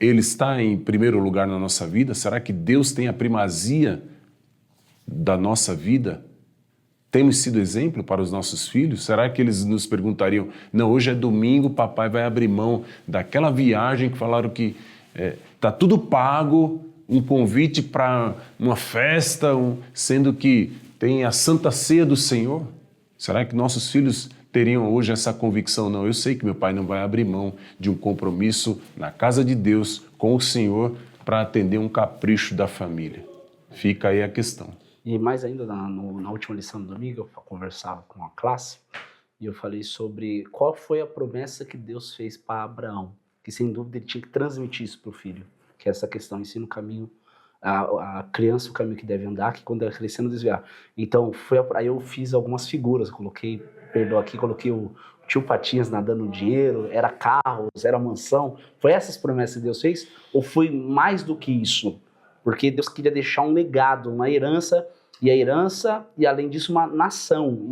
Ele está em primeiro lugar na nossa vida? Será que Deus tem a primazia da nossa vida? Temos sido exemplo para os nossos filhos? Será que eles nos perguntariam, não, hoje é domingo, papai vai abrir mão daquela viagem que falaram que está tudo pago, um convite para uma festa, sendo que tem a Santa Ceia do Senhor? Será que nossos filhos teriam hoje essa convicção? Não, eu sei que meu pai não vai abrir mão de um compromisso na casa de Deus com o Senhor para atender um capricho da família. Fica aí a questão. E mais ainda, na última lição do domingo, eu conversava com a classe e eu falei sobre qual foi a promessa que Deus fez para Abraão, que sem dúvida ele tinha que transmitir isso para o filho, que é essa questão, ensina o caminho, a criança o caminho que deve andar, que quando ela crescer não desviar. Então, aí eu fiz algumas figuras, coloquei o tio Patinhas nadando no dinheiro, era carros, era mansão. Foi essas promessas que Deus fez? Ou foi mais do que isso? Porque Deus queria deixar um legado, uma herança, e além disso uma nação.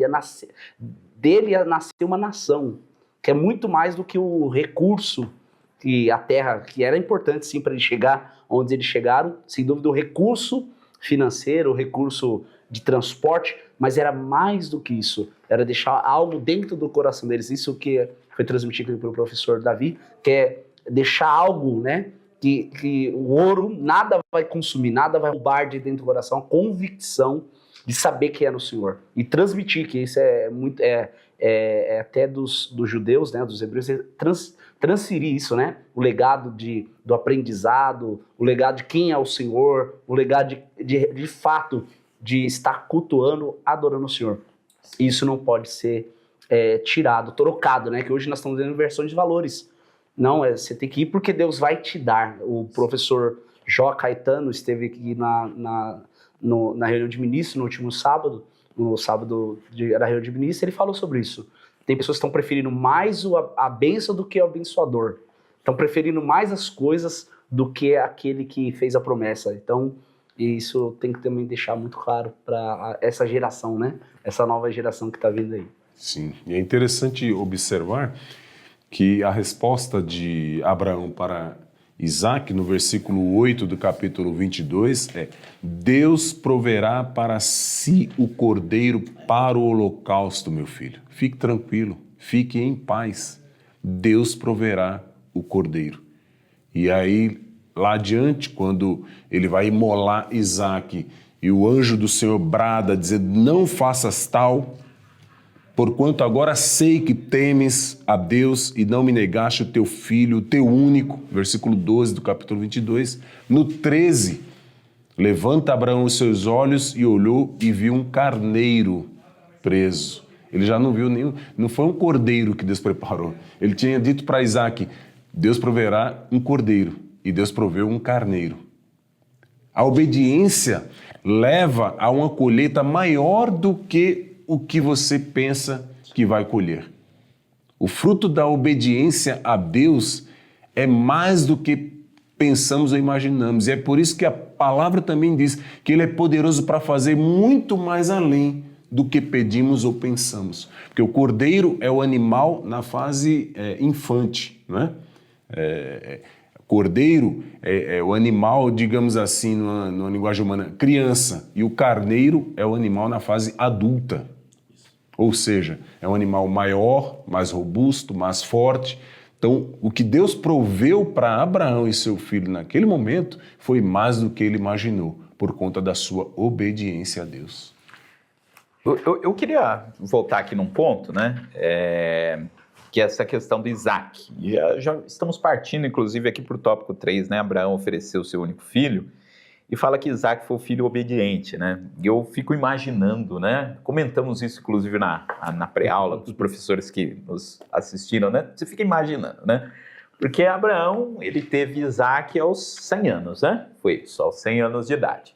Dele ia nascer uma nação, que é muito mais do que o recurso que a terra, que era importante sim para ele chegar onde eles chegaram, sem dúvida o recurso financeiro, o recurso de transporte, mas era mais do que isso, era deixar algo dentro do coração deles. Isso que foi transmitido pelo professor Davi, que é deixar algo, né, que o ouro nada vai consumir, nada vai roubar de dentro do coração, a convicção de saber que é no Senhor e transmitir, que isso é muito até dos judeus, né, dos hebreus, transferir isso, né, o legado do aprendizado, o legado de quem é o Senhor, o legado de fato de estar cultuando, adorando o Senhor. Isso não pode ser tirado, trocado, né, que hoje nós estamos vendo inversões de valores. Não, você tem que ir porque Deus vai te dar. O professor Jó Caetano esteve aqui na reunião de ministros no último sábado, da reunião de ministros, ele falou sobre isso. Tem pessoas que estão preferindo mais a bênção do que o abençoador. Estão preferindo mais as coisas do que aquele que fez a promessa. Então, isso tem que também deixar muito claro para essa geração, né? Essa nova geração que está vindo aí. Sim, e é interessante observar que a resposta de Abraão para Isaac, no versículo 8 do capítulo 22, Deus proverá para si o cordeiro para o holocausto, meu filho. Fique tranquilo, fique em paz. Deus proverá o cordeiro. E aí, lá adiante, quando ele vai imolar Isaac, e o anjo do Senhor brada, dizendo, não faças tal, porquanto agora sei que temes a Deus e não me negaste o teu filho, o teu único, versículo 12 do capítulo 22. No 13, levanta Abraão os seus olhos e olhou e viu um carneiro preso. Ele já não viu nenhum, não foi um cordeiro que Deus preparou. Ele tinha dito para Isaac, Deus proverá um cordeiro, e Deus proveu um carneiro. A obediência leva a uma colheita maior do que o que você pensa que vai colher. O fruto da obediência a Deus é mais do que pensamos ou imaginamos. E é por isso que a palavra também diz que Ele é poderoso para fazer muito mais além do que pedimos ou pensamos. Porque o cordeiro é o animal na fase infante, não é? Cordeiro é o animal, digamos assim, numa linguagem humana, criança. E o carneiro é o animal na fase adulta. Ou seja, é um animal maior, mais robusto, mais forte. Então, o que Deus proveu para Abraão e seu filho naquele momento foi mais do que ele imaginou, por conta da sua obediência a Deus. Eu queria voltar aqui num ponto, né? Que é essa questão do Isaac. Já estamos partindo, inclusive, aqui para o tópico 3, né? Abraão ofereceu o seu único filho. e fala que Isaac foi o filho obediente, né? E eu fico imaginando, né? Comentamos isso, inclusive, na pré-aula, com os professores que nos assistiram, né? Você fica imaginando, né? Porque Abraão, ele teve Isaac aos 100 anos, né? Foi só aos 100 anos de idade.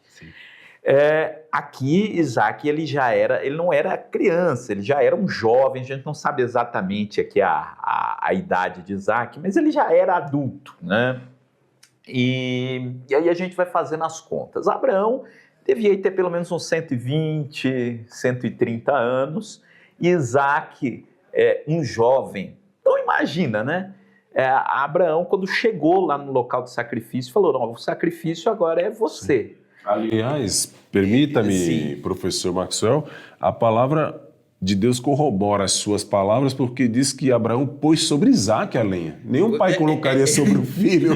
Aqui, Isaac, ele não era criança, ele já era um jovem, a gente não sabe exatamente aqui a idade de Isaac, mas ele já era adulto, né? E aí a gente vai fazendo as contas. Abraão devia ter pelo menos uns 120, 130 anos, e Isaac, um jovem. Então imagina, né? Abraão, quando chegou lá no local do sacrifício, falou, não, o sacrifício agora é você. Aliás, permita-me, Sim. professor Maxwell, a palavra de Deus corrobora as suas palavras, porque diz que Abraão pôs sobre Isaac a lenha. Nenhum pai colocaria sobre o filho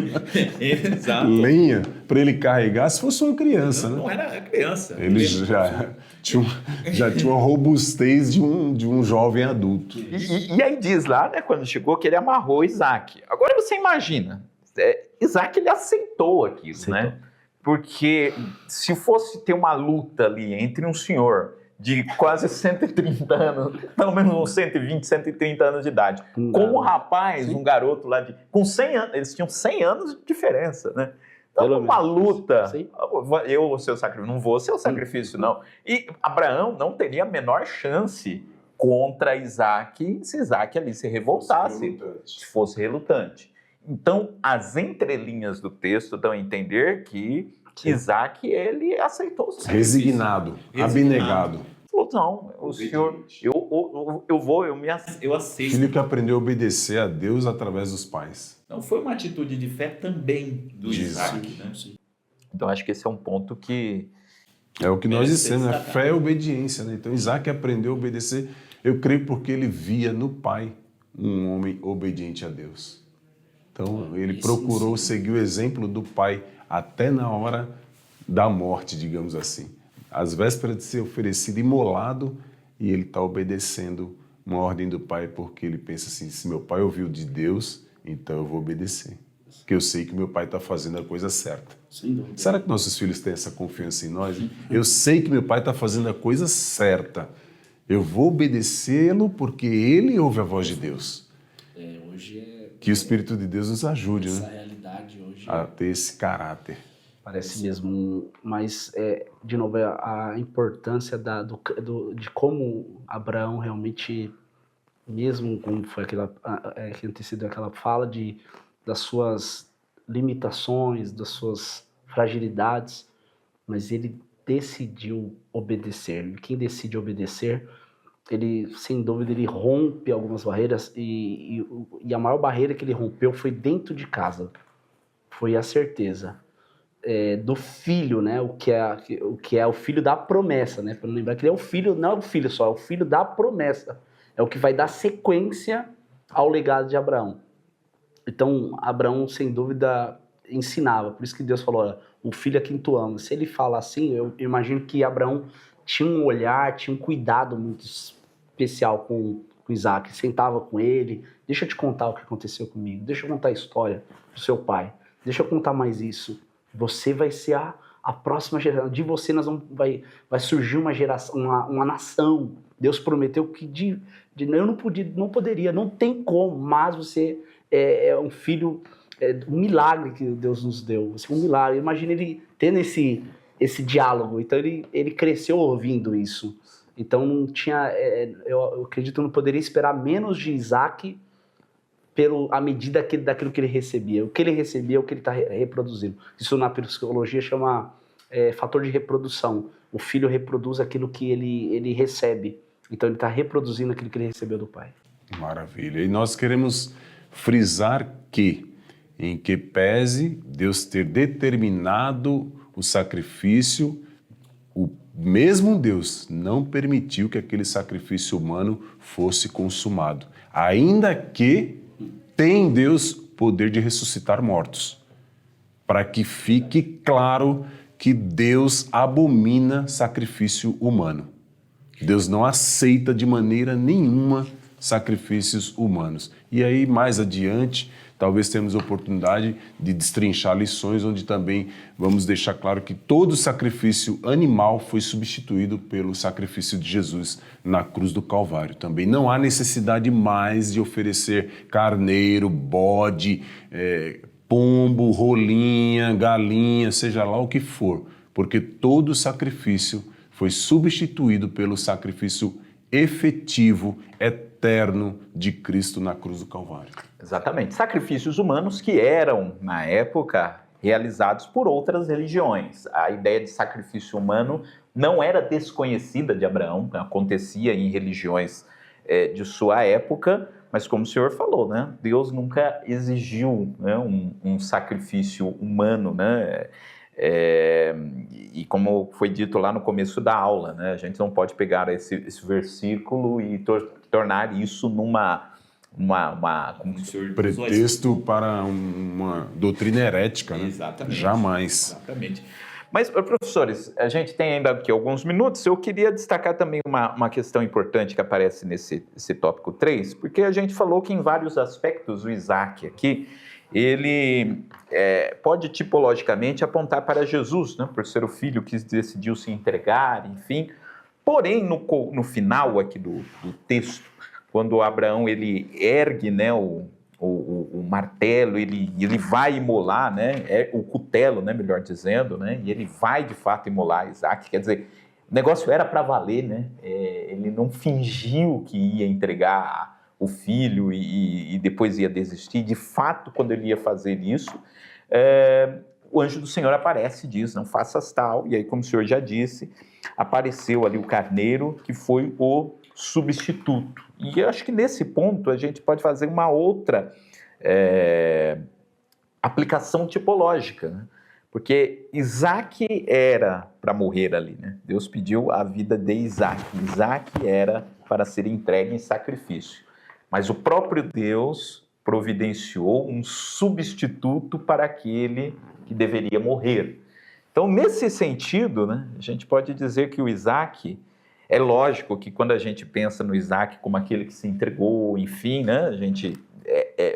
Exato. lenha para ele carregar se fosse uma criança, né? Não era criança. Ele já tinha uma robustez de um jovem adulto. E aí diz lá, né, quando chegou, que ele amarrou Isaac. Agora você imagina, Isaac ele aceitou aquilo, né? Porque se fosse ter uma luta ali entre um senhor de quase 130 anos, pelo menos uns 120, 130 anos de idade, com um rapaz, um garoto lá com 100 anos, eles tinham 100 anos de diferença, né? Então, uma luta, eu vou ser o sacrifício, não vou ser o sacrifício, não. E Abraão não teria a menor chance contra Isaac se Isaac ali se revoltasse, se fosse relutante. Então, as entrelinhas do texto dão a entender que Isaac, ele aceitou o sacrifício. Resignado, abnegado. Falou, não, o senhor, eu aceito. Filho que aprendeu a obedecer a Deus através dos pais. Então, foi uma atitude de fé também do Isaac, né? Então, acho que esse é um ponto que... É o que nós dissemos, né? Fé é obediência, né? Então, Isaac aprendeu a obedecer, eu creio porque ele via no pai um homem obediente a Deus. Então, ele procurou seguir o exemplo do pai até na hora da morte, digamos assim. Às vésperas de ser oferecido imolado, e ele está obedecendo uma ordem do pai, porque ele pensa assim, se meu pai ouviu de Deus, então eu vou obedecer. Porque eu sei que meu pai está fazendo a coisa certa. Será que nossos filhos têm essa confiança em nós? Eu sei que meu pai está fazendo a coisa certa. Eu vou obedecê-lo porque ele ouve a voz de Deus. Que o Espírito de Deus nos ajude, essa né? realidade hoje A ter esse caráter. parece mesmo, mas de novo a importância de como Abraão realmente, mesmo como foi aquela que antecedeu aquela fala das suas limitações, das suas fragilidades, mas ele decidiu obedecer. E quem decide obedecer, ele, sem dúvida, ele rompe algumas barreiras e a maior barreira que ele rompeu foi dentro de casa. Foi a certeza do filho, né? O que é o filho da promessa, né? Para não lembrar que ele é o filho, não é o filho só, é o filho da promessa. É o que vai dar sequência ao legado de Abraão. Então, Abraão, sem dúvida, ensinava. Por isso que Deus falou, olha, o filho é quem tu ama. Se ele fala assim, eu imagino que Abraão tinha um olhar, tinha um cuidado muito especial com Isaac. Sentava com ele, deixa eu te contar o que aconteceu comigo, deixa eu contar a história do seu pai, deixa eu contar mais isso. Você vai ser a próxima geração. De você vai surgir uma geração, uma nação. Deus prometeu que eu não poderia, não tem como, mas você é um filho, um milagre que Deus nos deu. Você é um milagre. Imagina ele tendo esse diálogo. Então ele cresceu ouvindo isso. Então não tinha, eu acredito que não poderia esperar menos de Isaac à medida daquilo que ele recebia. O que ele recebia é o que ele está reproduzindo. Isso na psicologia chama fator de reprodução. O filho reproduz aquilo que ele recebe. Então ele está reproduzindo aquilo que ele recebeu do pai. Maravilha. E nós queremos frisar que, em que pese Deus ter determinado o sacrifício, o mesmo Deus não permitiu que aquele sacrifício humano fosse consumado. Ainda que tem Deus poder de ressuscitar mortos, para que fique claro que Deus abomina sacrifício humano. Deus não aceita de maneira nenhuma sacrifícios humanos. E aí, mais adiante, talvez tenhamos a oportunidade de destrinchar lições onde também vamos deixar claro que todo sacrifício animal foi substituído pelo sacrifício de Jesus na cruz do Calvário. Também não há necessidade mais de oferecer carneiro, bode, pombo, rolinha, galinha, seja lá o que for, porque todo sacrifício foi substituído pelo sacrifício efetivo, eterno de Cristo na cruz do Calvário. Exatamente. Sacrifícios humanos que eram, na época, realizados por outras religiões. A ideia de sacrifício humano não era desconhecida de Abraão, acontecia em religiões de sua época, mas como o senhor falou, né, Deus nunca exigiu, né, um sacrifício humano, né? E como foi dito lá no começo da aula, né, a gente não pode pegar esse versículo e tornar isso numa pretexto para uma doutrina herética, né? Exatamente. Jamais. Exatamente. Mas, professores, a gente tem ainda aqui alguns minutos, eu queria destacar também uma questão importante que aparece nesse tópico 3, porque a gente falou que em vários aspectos o Isaac aqui, ele pode tipologicamente apontar para Jesus, né, por ser o filho que decidiu se entregar, enfim. Porém, no final aqui do texto, quando Abraão ele ergue, né, o martelo, ele vai imolar, né, o cutelo, né, melhor dizendo, né, e ele vai de fato imolar Isaac, quer dizer, o negócio era para valer, né, ele não fingiu que ia entregar o filho e depois ia desistir. De fato, quando ele ia fazer isso, o anjo do Senhor aparece e diz, não faças tal, e aí, como o senhor já disse, apareceu ali o carneiro, que foi o substituto. E eu acho que nesse ponto a gente pode fazer uma outra aplicação tipológica, né? Porque Isaac era para morrer ali, né? Deus pediu a vida de Isaac. Isaac era para ser entregue em sacrifício. Mas o próprio Deus providenciou um substituto para aquele que deveria morrer. Então, nesse sentido, né, a gente pode dizer que o Isaac, é lógico que quando a gente pensa no Isaac como aquele que se entregou, enfim, né, a gente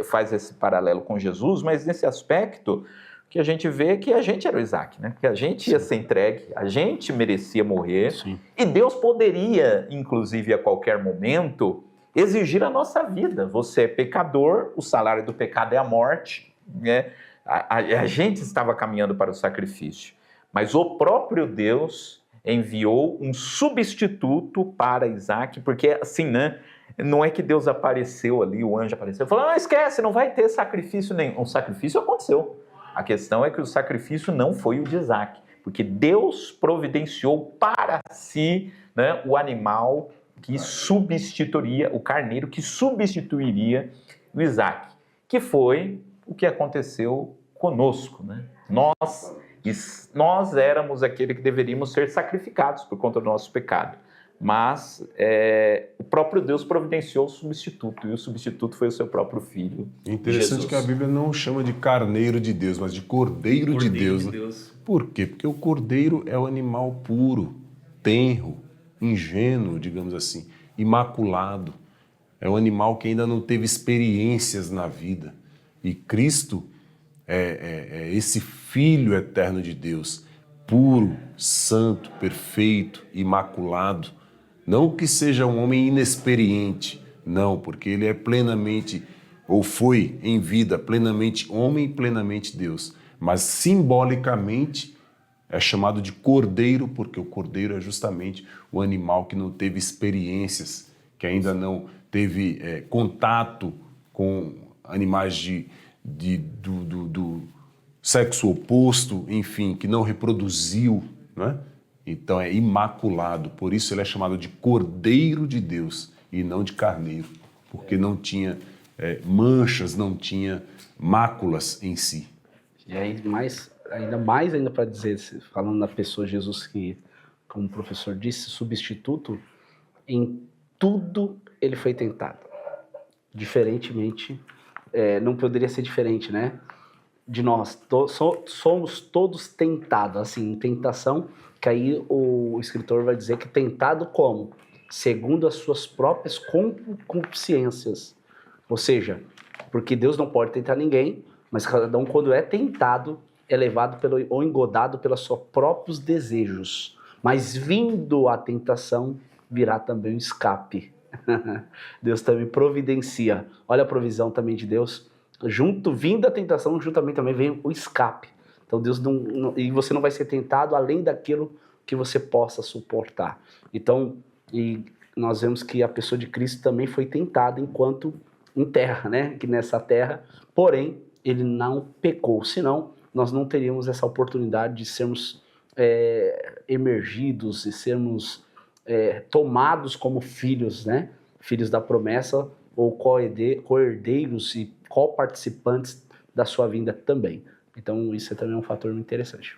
faz esse paralelo com Jesus, mas nesse aspecto que a gente vê que a gente era o Isaac, né? Que a gente ia ser entregue, a gente merecia morrer. Sim. E Deus poderia, inclusive, a qualquer momento, exigir a nossa vida. Você é pecador, o salário do pecado é a morte, né? A gente estava caminhando para o sacrifício, mas o próprio Deus enviou um substituto para Isaac, porque assim, né? Não é que Deus apareceu ali, o anjo apareceu e falou, não, esquece, não vai ter sacrifício nenhum. O sacrifício aconteceu. A questão é que o sacrifício não foi o de Isaac, porque Deus providenciou para si, né, o animal que substituiria, o carneiro que substituiria o Isaac, que foi o que aconteceu conosco, né? Nós éramos aquele que deveríamos ser sacrificados por conta do nosso pecado, mas o próprio Deus providenciou o substituto, e o substituto foi o seu próprio filho. Interessante Jesus. Que a Bíblia não chama de carneiro de Deus, mas de cordeiro de Deus. Né? Por quê? Porque o cordeiro é o animal puro, tenro, ingênuo, digamos assim, imaculado. É um animal que ainda não teve experiências na vida. E Cristo é esse Filho eterno de Deus, puro, santo, perfeito, imaculado. Não que seja um homem inexperiente, não, porque ele é plenamente, ou foi em vida, plenamente homem e plenamente Deus. Mas simbolicamente é chamado de cordeiro, porque o cordeiro é justamente o animal que não teve experiências, que ainda não teve contato com animais do sexo oposto, enfim, que não reproduziu, né? Então é imaculado, por isso ele é chamado de Cordeiro de Deus e não de carneiro, porque não tinha manchas, não tinha máculas em si. E aí ainda para dizer, falando da pessoa de Jesus que, como o professor disse, substituto, em tudo ele foi tentado. Diferentemente, não poderia ser diferente, né? De nós, somos todos tentados, assim, tentação, que aí o escritor vai dizer que tentado como? Segundo as suas próprias concupiscências. Ou seja, Porque Deus não pode tentar ninguém, mas cada um, quando é tentado, é levado ou engodado pelos seus próprios desejos. Mas vindo a tentação, virá também o escape. Deus também providencia. Olha a provisão também de Deus. Vindo a tentação, juntamente também vem o escape. Então Deus e você não vai ser tentado além daquilo que você possa suportar. Então, e nós vemos que a pessoa de Cristo também foi tentada enquanto em terra, né? Que nessa terra, porém, ele não pecou. Senão, nós não teríamos essa oportunidade de sermos emergidos e sermos tomados como filhos, né? Filhos da promessa ou co-herdeiros e co-participantes da sua vinda também. Então, isso também é um fator muito interessante.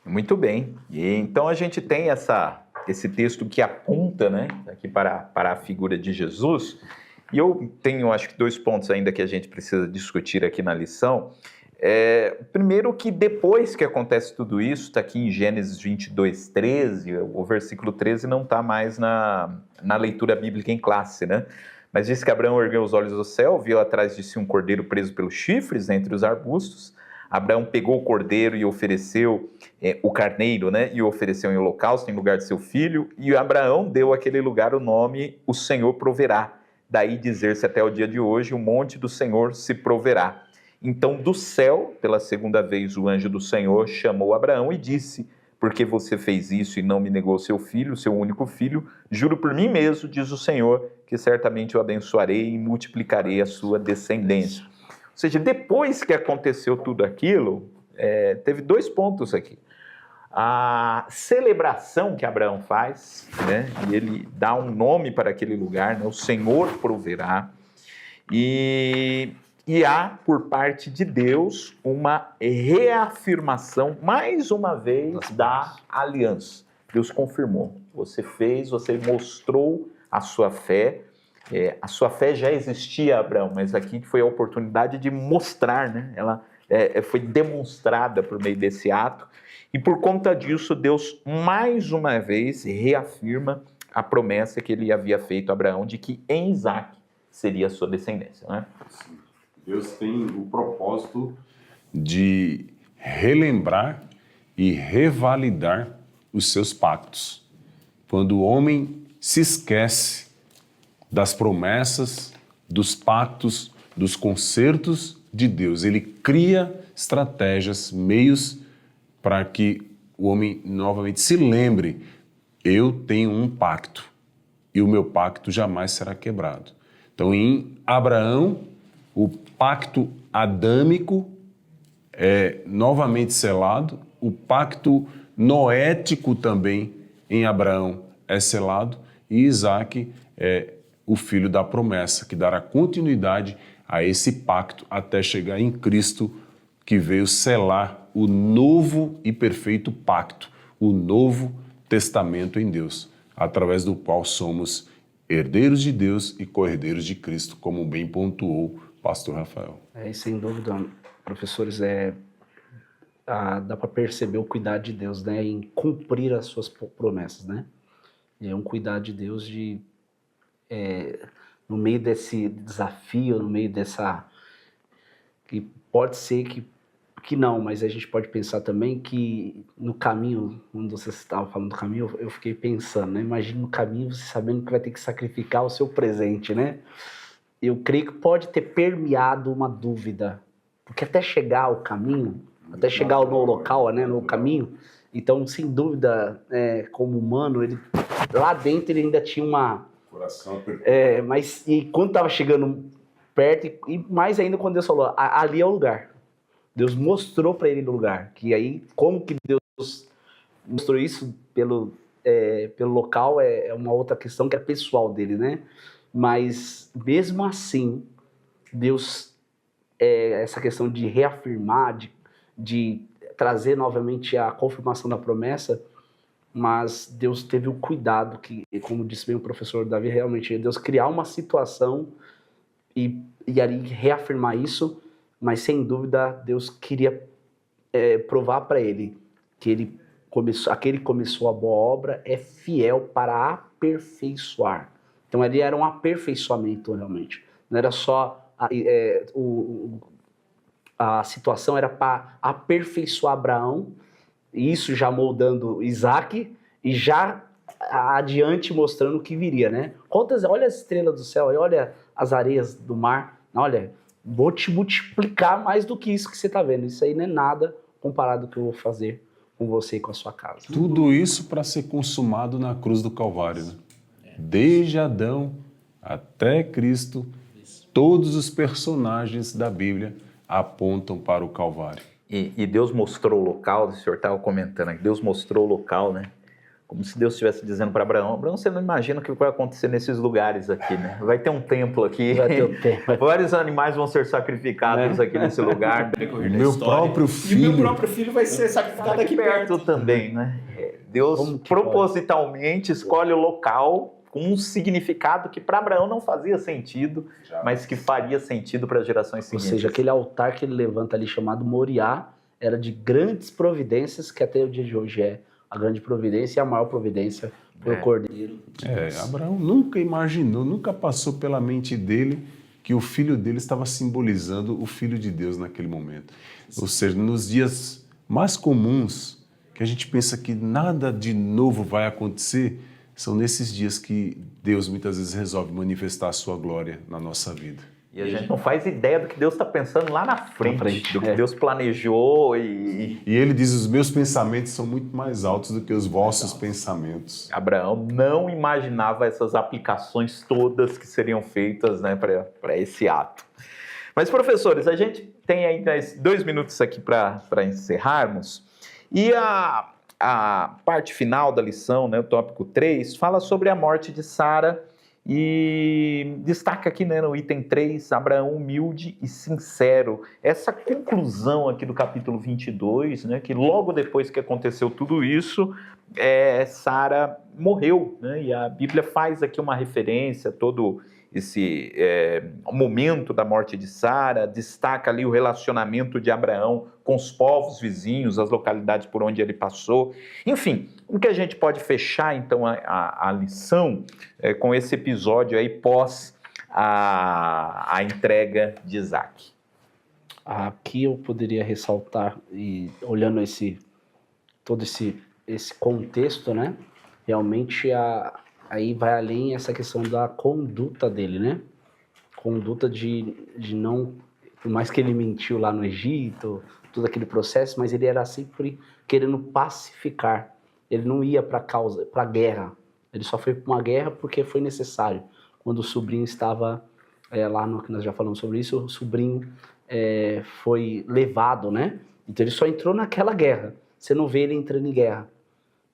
Muito bem. E então a gente tem esse texto que aponta, né, aqui para a figura de Jesus. E eu tenho, acho que, 2 pontos ainda que a gente precisa discutir aqui na lição. Primeiro que depois que acontece tudo isso, está aqui em Gênesis 22, 13, o versículo 13 não está mais na leitura bíblica em classe, né? Mas diz que Abraão ergueu os olhos ao céu, viu atrás de si um cordeiro preso pelos chifres entre os arbustos. Abraão pegou o cordeiro e ofereceu o carneiro, né? E o ofereceu em holocausto em lugar de seu filho. E Abraão deu àquele lugar o nome O Senhor Proverá. Daí dizer-se até o dia de hoje, o monte do Senhor se proverá. Então do céu, pela segunda vez, o anjo do Senhor chamou Abraão e disse: porque você fez isso e não me negou seu filho, seu único filho, juro por mim mesmo, diz o Senhor, que certamente o abençoarei e multiplicarei a sua descendência. Ou seja, depois que aconteceu tudo aquilo, teve 2 pontos aqui. A celebração que Abraão faz, né? E ele dá um nome para aquele lugar, né? O Senhor proverá. E há, por parte de Deus, uma reafirmação, mais uma vez, da aliança. Deus confirmou. Você fez, você mostrou a sua fé. A sua fé já existia, Abraão, mas aqui foi a oportunidade de mostrar, né? Ela foi demonstrada por meio desse ato. E por conta disso, Deus, mais uma vez, reafirma a promessa que ele havia feito a Abraão de que em Isaac seria a sua descendência, né? Sim. Deus tem o propósito de relembrar e revalidar os seus pactos. Quando o homem se esquece das promessas, dos pactos, dos concertos de Deus, ele cria estratégias, meios para que o homem novamente se lembre: eu tenho um pacto e o meu pacto jamais será quebrado. Então, em Abraão, o pacto adâmico é novamente selado, o pacto noético também em Abraão é selado, e Isaac é o filho da promessa, que dará continuidade a esse pacto até chegar em Cristo, que veio selar o novo e perfeito pacto, o novo testamento em Deus, através do qual somos herdeiros de Deus e co-herdeiros de Cristo, como bem pontuou o pastor Rafael. E sem dúvida, professores, dá para perceber o cuidado de Deus, né, em cumprir as suas promessas, né? E é um cuidado de Deus no meio desse desafio, no meio dessa... que pode ser que não, mas a gente pode pensar também que no caminho, quando você estava falando do caminho, eu fiquei pensando, né? Imagina no caminho você sabendo que vai ter que sacrificar o seu presente, né? Eu creio que pode ter permeado uma dúvida, porque até chegar ao caminho, até chegar no local, né, no caminho, então, sem dúvida, como humano, ele, lá dentro ele ainda tinha uma... Coração apertado. Mas e quando estava chegando perto, e mais ainda quando Deus falou, ali é o lugar. Deus mostrou para ele o lugar. Que aí, como que Deus mostrou isso pelo local, é uma outra questão que é pessoal dele, né? Mas, mesmo assim, Deus, essa questão de reafirmar, de trazer novamente a confirmação da promessa, mas Deus teve o cuidado, que, como disse bem o professor Davi, realmente, Deus criar uma situação e ali reafirmar isso, mas sem dúvida Deus queria provar para ele que aquele que começou a boa obra é fiel para aperfeiçoar. Então ali era um aperfeiçoamento realmente, não era só a situação era para aperfeiçoar Abraão, e isso já moldando Isaac, e já adiante mostrando o que viria, né? Olha as estrelas do céu, olha as areias do mar, olha, vou te multiplicar mais do que isso que você está vendo. Isso aí não é nada comparado com o que eu vou fazer com você e com a sua casa. Tudo isso para ser consumado na cruz do Calvário, né? Desde Adão até Cristo, todos os personagens da Bíblia apontam para o Calvário. E Deus mostrou o local, o senhor estava comentando aqui, Deus mostrou o local, né? Como se Deus estivesse dizendo para Abraão, você não imagina o que vai acontecer nesses lugares aqui, né? Vai ter um templo aqui, vai ter um templo. Vários animais vão ser sacrificados aqui nesse lugar. O meu próprio filho. E o meu próprio filho vai ser sacrificado aqui perto também, né? Deus propositalmente escolhe o local com um significado que para Abraão não fazia sentido, mas que faria sentido para as gerações seguintes. Ou seja, aquele altar que ele levanta ali chamado Moriá era de grandes providências, que até o dia de hoje é a grande providência e a maior providência foi o Cordeiro. Abraão nunca imaginou, nunca passou pela mente dele que o filho dele estava simbolizando o Filho de Deus naquele momento. Ou seja, nos dias mais comuns, que a gente pensa que nada de novo vai acontecer, são nesses dias que Deus muitas vezes resolve manifestar a sua glória na nossa vida. E a gente não faz ideia do que Deus está pensando lá na frente, do que Deus planejou. E ele diz, os meus pensamentos são muito mais altos do que os vossos pensamentos. Abraão não imaginava essas aplicações todas que seriam feitas, né, para esse ato. Mas, professores, a gente tem ainda 2 minutos aqui para encerrarmos. E a parte final da lição, né, o tópico 3, fala sobre a morte de Sara. E destaca aqui, né, no item 3, Abraão humilde e sincero. Essa conclusão aqui do capítulo 22, né, que logo depois que aconteceu tudo isso, Sara morreu, né, e a Bíblia faz aqui uma referência a todo esse momento da morte de Sara, destaca ali o relacionamento de Abraão com os povos vizinhos, as localidades por onde ele passou. Enfim, o que a gente pode fechar, então, a lição com esse episódio aí pós a entrega de Isaac? Aqui eu poderia ressaltar, e olhando todo esse contexto, né? Realmente aí vai além essa questão da conduta dele, né? Conduta de não... Por mais que ele mentiu lá no Egito, todo aquele processo, mas ele era sempre querendo pacificar. Ele não ia para a guerra. Ele só foi para uma guerra porque foi necessário. Quando o sobrinho estava lá, que nós já falamos sobre isso, o sobrinho foi levado, né? Então ele só entrou naquela guerra. Você não vê ele entrando em guerra.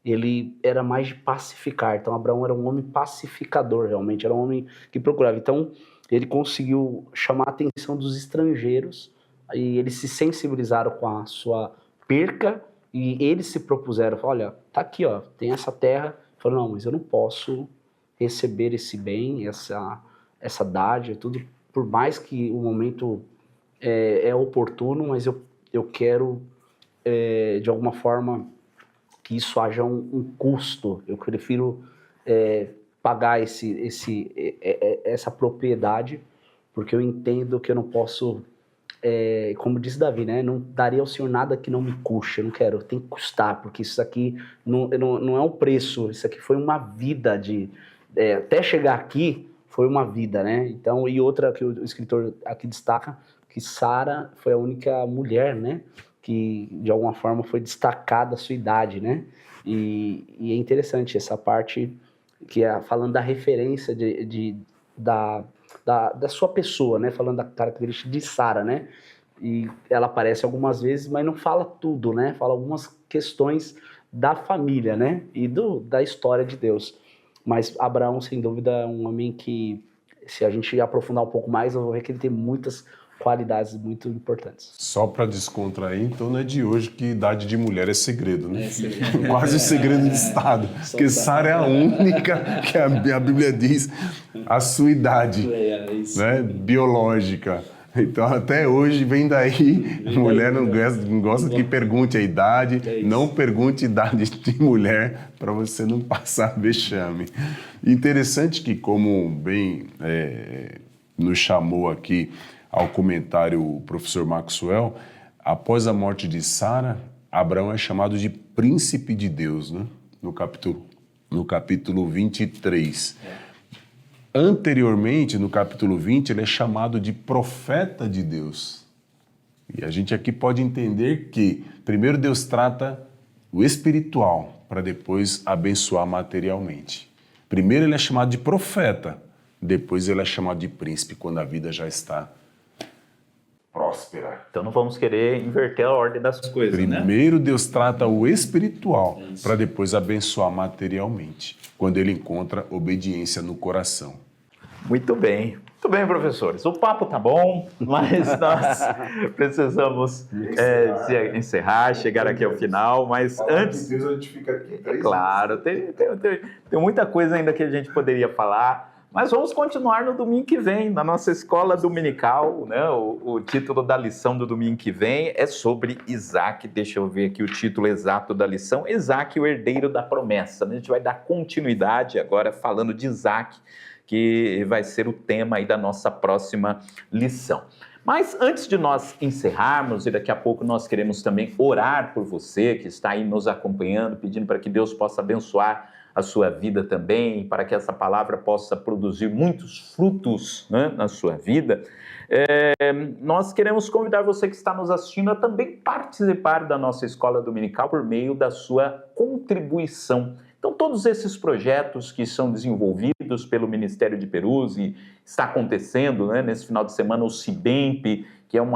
Ele era mais de pacificar. Então, Abraão era um homem pacificador, realmente. Era um homem que procurava. Então, ele conseguiu chamar a atenção dos estrangeiros e eles se sensibilizaram com a sua perca e eles se propuseram. Olha, tá aqui, ó, tem essa terra. Falaram, não, mas eu não posso receber esse bem, essa dádiva, tudo. Por mais que o momento é oportuno, mas eu quero, de alguma forma... que isso haja um custo. Eu prefiro pagar essa propriedade, porque eu entendo que eu não posso, como disse Davi, né? Não daria ao Senhor nada que não me custe. Eu não quero, tem que custar, porque isso aqui não é um preço, isso aqui foi uma vida até chegar aqui foi uma vida, né? Então, e outra que o escritor aqui destaca, que Sara foi a única mulher, né? Que de alguma forma foi destacada a sua idade, né? E é interessante essa parte que é falando da referência da sua pessoa, né? Falando da característica de Sara, né? E ela aparece algumas vezes, mas não fala tudo, né? Fala algumas questões da família, né? E da história de Deus. Mas Abraão, sem dúvida, é um homem que, se a gente aprofundar um pouco mais, eu vou ver que ele tem muitas qualidades muito importantes. Só para descontrair, então não é de hoje que idade de mulher é segredo, né? Quase um segredo de Estado. Porque Sara é a única que a Bíblia diz a sua idade, né? Biológica. Então até hoje vem daí, mulher não gosta que pergunte a idade, não pergunte idade de mulher para você não passar vexame. Interessante que, como bem nos chamou aqui ao comentário o professor Maxwell, após a morte de Sara, Abraão é chamado de príncipe de Deus, né? No capítulo 23. Anteriormente, no capítulo 20, ele é chamado de profeta de Deus. E a gente aqui pode entender que primeiro Deus trata o espiritual para depois abençoar materialmente. Primeiro ele é chamado de profeta, depois ele é chamado de príncipe quando a vida já está próspera. Então não vamos querer inverter a ordem das coisas, né? Primeiro Deus trata o espiritual para depois abençoar materialmente, quando ele encontra obediência no coração. Muito bem, professores. O papo tá bom, mas nós precisamos encerrar, chegar aqui ao final. Mas antes, de Deus, a gente fica aqui 3 claro, tem muita coisa ainda que a gente poderia falar. Mas vamos continuar no domingo que vem, na nossa escola dominical, né? O título da lição do domingo que vem é sobre Isaac. Deixa eu ver aqui o título exato da lição. Isaac, o herdeiro da promessa. A gente vai dar continuidade agora falando de Isaac, que vai ser o tema aí da nossa próxima lição. Mas antes de nós encerrarmos, e daqui a pouco nós queremos também orar por você que está aí nos acompanhando, pedindo para que Deus possa abençoar a sua vida também, para que essa palavra possa produzir muitos frutos, né, na sua vida, nós queremos convidar você que está nos assistindo a também participar da nossa escola dominical por meio da sua contribuição. Então, todos esses projetos que são desenvolvidos pelo Ministério de Perus e está acontecendo, né, nesse final de semana, o CIBEMP, que é um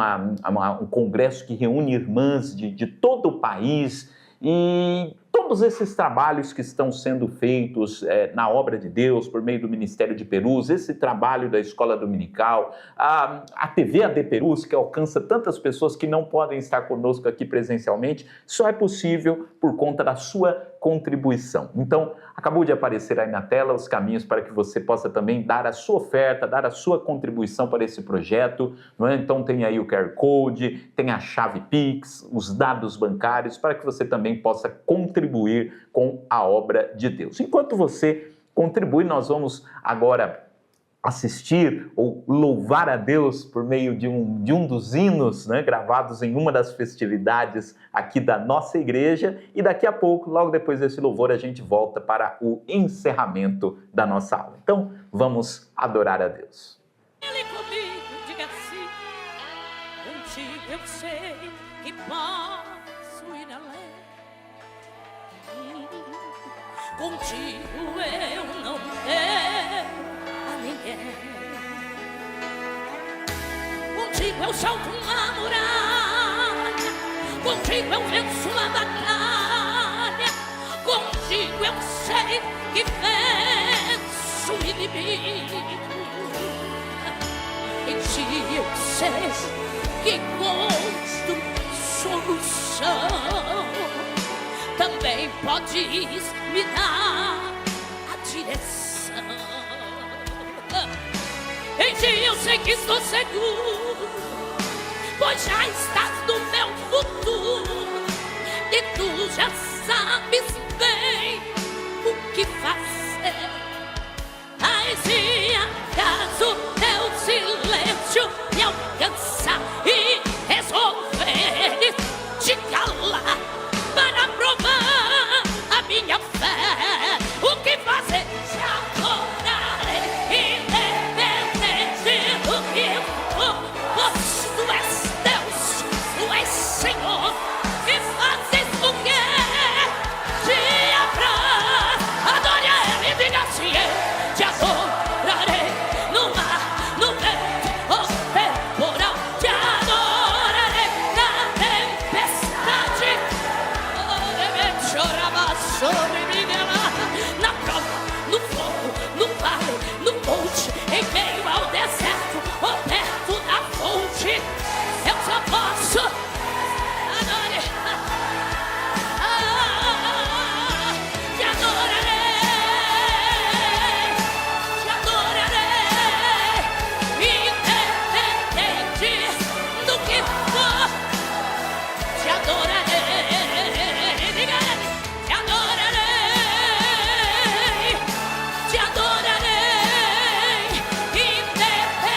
congresso que reúne irmãs de todo o país, e todos esses trabalhos que estão sendo feitos na obra de Deus, por meio do Ministério de Perus, esse trabalho da Escola Dominical, a TV AD Perus, que alcança tantas pessoas que não podem estar conosco aqui presencialmente, só é possível por conta da sua contribuição. Então, acabou de aparecer aí na tela os caminhos para que você possa também dar a sua oferta, dar a sua contribuição para esse projeto, não é? Então tem aí o QR Code, tem a chave Pix, os dados bancários, para que você também possa contribuir com a obra de Deus. Enquanto você contribui, nós vamos agora assistir ou louvar a Deus por meio de um dos hinos, né, gravados em uma das festividades aqui da nossa igreja, e daqui a pouco, logo depois desse louvor, a gente volta para o encerramento da nossa aula. Então, vamos adorar a Deus. Ele comigo, diga assim, contigo eu sei que posso ir além. Contigo eu não quero ninguém. Contigo eu salto uma muralha, contigo eu venço uma batalha, contigo eu sei que venço o inimigo. Em ti eu sei que construo solução. Também podes me dar a direção. Em ti eu sei que estou seguro, pois já estás no meu futuro, e tu já sabes bem o que fazer. Ai, se acaso teu silêncio me alcançar e resolver te calar para provar a minha fé, o que fazer? Te adorarei, independente do que for, pois tu és Deus, tu és Senhor, que fazes o que te apraz. Adore a Ele, diga assim: eu te adorarei no mar, no vento ou temporal, te adorarei na tempestade. Chorava sobre minha na prova, no fogo, no vale, no monte, em meio ao deserto, ou perto da fonte, eu só posso adorar. Te adorarei, independente do que for, te adorarei. Te adorarei, independente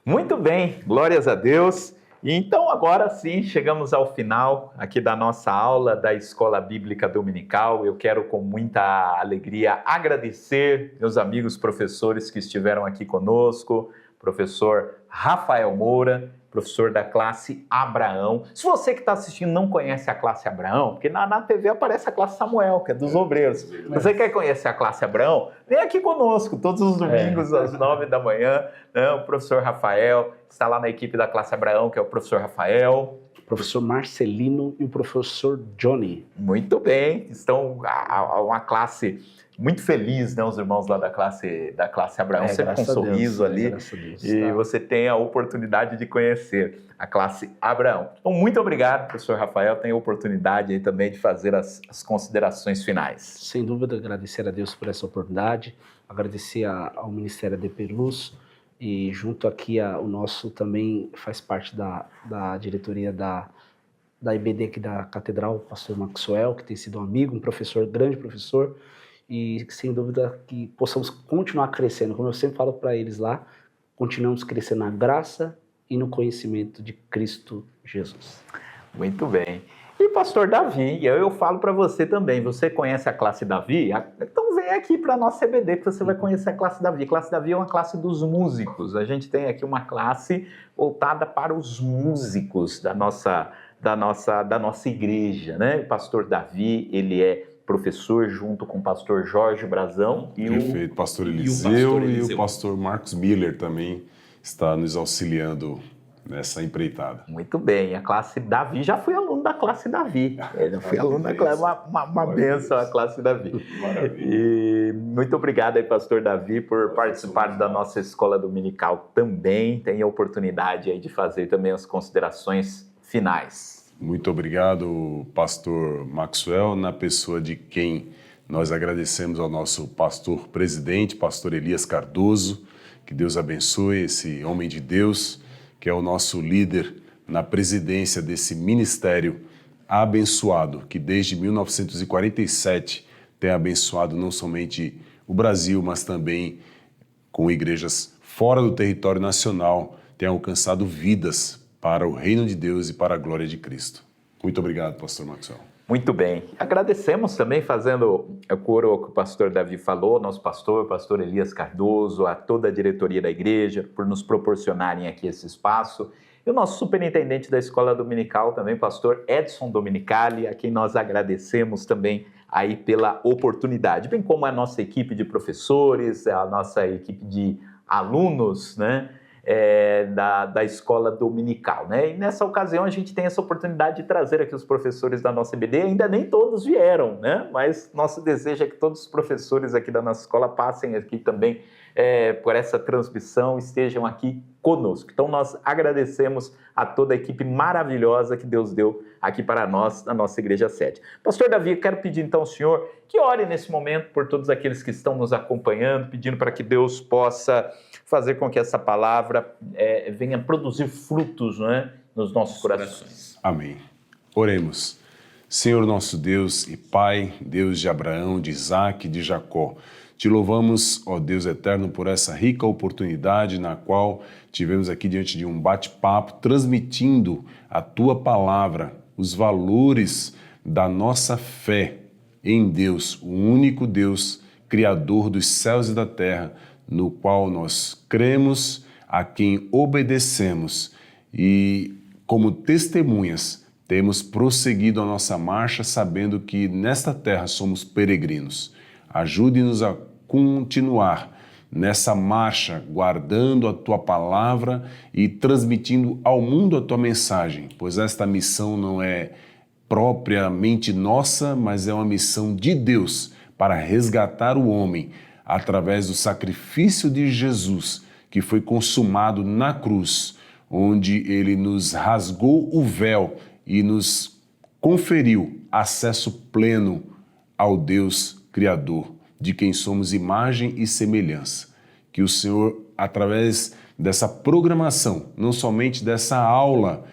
Muito bem, glórias a Deus. E então agora sim, chegamos ao final aqui da nossa aula da Escola Bíblica Dominical. Eu quero com muita alegria agradecer meus amigos professores que estiveram aqui conosco, professor Rafael Moura, professor da classe Abraão. Se você que está assistindo não conhece a classe Abraão, porque na TV aparece a classe Samuel, que é dos obreiros. Você quer conhecer a classe Abraão? Vem aqui conosco, todos os domingos às 9 da manhã. O professor Rafael está lá na equipe da classe Abraão, que é o professor Rafael. O professor Marcelino e o professor Johnny. Muito bem, estão uma classe muito feliz, né, os irmãos lá da classe Abraão, sempre com um sorriso ali, e você tem a oportunidade de conhecer a classe Abraão. Então, muito obrigado, professor Rafael, tem a oportunidade aí também de fazer as considerações finais. Sem dúvida, agradecer a Deus por essa oportunidade, agradecer ao Ministério ADP Luz, e junto aqui o nosso também faz parte da diretoria da IBD aqui da Catedral, o pastor Maxwell, que tem sido um amigo, um professor, grande professor, e sem dúvida que possamos continuar crescendo, como eu sempre falo para eles lá, continuamos crescendo na graça e no conhecimento de Cristo Jesus. Muito bem. E pastor Davi, eu falo para você também, você conhece a classe Davi? Então vem aqui para a nossa EBD que você vai conhecer a classe Davi. A classe Davi é uma classe dos músicos, a gente tem aqui uma classe voltada para os músicos da nossa igreja, né? O pastor Davi, ele é professor junto com o pastor Jorge Brazão e Perfeito, pastor Eliseu e o pastor Marcos Miller também está nos auxiliando nessa empreitada. Muito bem, a classe Davi, já fui aluno da classe Davi, eu fui aluno da classe, uma bênção a classe Davi. Maravilha. E muito obrigado aí, pastor Davi, por participar da nossa escola dominical também, tem a oportunidade aí de fazer também as considerações finais. Muito obrigado, pastor Maxwell, na pessoa de quem nós agradecemos ao nosso pastor presidente, pastor Elias Cardoso, que Deus abençoe esse homem de Deus, que é o nosso líder na presidência desse ministério abençoado, que desde 1947 tem abençoado não somente o Brasil, mas também com igrejas fora do território nacional, tem alcançado vidas para o reino de Deus e para a glória de Cristo. Muito obrigado, pastor Maxwell. Muito bem. Agradecemos também, fazendo o coro que o pastor Davi falou, nosso pastor, o pastor Elias Cardoso, a toda a diretoria da igreja, por nos proporcionarem aqui esse espaço. E o nosso superintendente da escola dominical também, pastor Edson Dominicali, a quem nós agradecemos também aí pela oportunidade, bem como a nossa equipe de professores, a nossa equipe de alunos, né? Da escola dominical, né? E nessa ocasião a gente tem essa oportunidade de trazer aqui os professores da nossa EBD, ainda nem todos vieram, né? Mas nosso desejo é que todos os professores aqui da nossa escola passem aqui também por essa transmissão, estejam aqui conosco. Então nós agradecemos a toda a equipe maravilhosa que Deus deu aqui para nós, na nossa igreja sede. Pastor Davi, eu quero pedir então ao senhor que ore nesse momento por todos aqueles que estão nos acompanhando, pedindo para que Deus possa fazer com que essa palavra venha produzir frutos, não é, nos nossos corações. Amém. Oremos. Senhor nosso Deus e Pai, Deus de Abraão, de Isaque e de Jacó, te louvamos, ó Deus eterno, por essa rica oportunidade na qual tivemos aqui diante de um bate-papo, transmitindo a Tua palavra, os valores da nossa fé em Deus, o único Deus, Criador dos céus e da terra, no qual nós cremos, a quem obedecemos e, como testemunhas, temos prosseguido a nossa marcha sabendo que nesta terra somos peregrinos. Ajude-nos a continuar nessa marcha, guardando a Tua palavra e transmitindo ao mundo a Tua mensagem, pois esta missão não é propriamente nossa, mas é uma missão de Deus para resgatar o homem através do sacrifício de Jesus, que foi consumado na cruz, onde Ele nos rasgou o véu e nos conferiu acesso pleno ao Deus Criador, de quem somos imagem e semelhança. Que o Senhor, através dessa programação, não somente dessa aula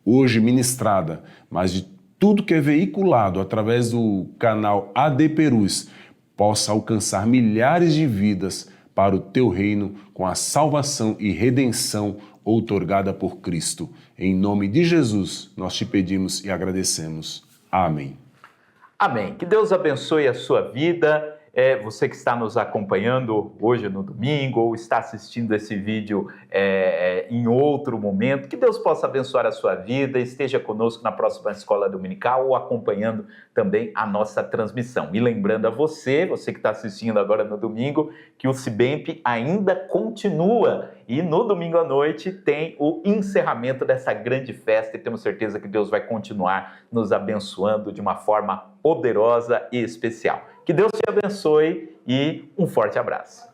hoje ministrada, mas de tudo que é veiculado através do canal AD Perus, possa alcançar milhares de vidas para o Teu reino com a salvação e redenção outorgada por Cristo. Em nome de Jesus, nós te pedimos e agradecemos. Amém. Amém. Que Deus abençoe a sua vida. Você que está nos acompanhando hoje no domingo ou está assistindo esse vídeo em outro momento, que Deus possa abençoar a sua vida, esteja conosco na próxima escola dominical ou acompanhando também a nossa transmissão. E lembrando a você que está assistindo agora no domingo, que o Cibemp ainda continua e no domingo à noite tem o encerramento dessa grande festa e temos certeza que Deus vai continuar nos abençoando de uma forma poderosa e especial. Que Deus te abençoe e um forte abraço.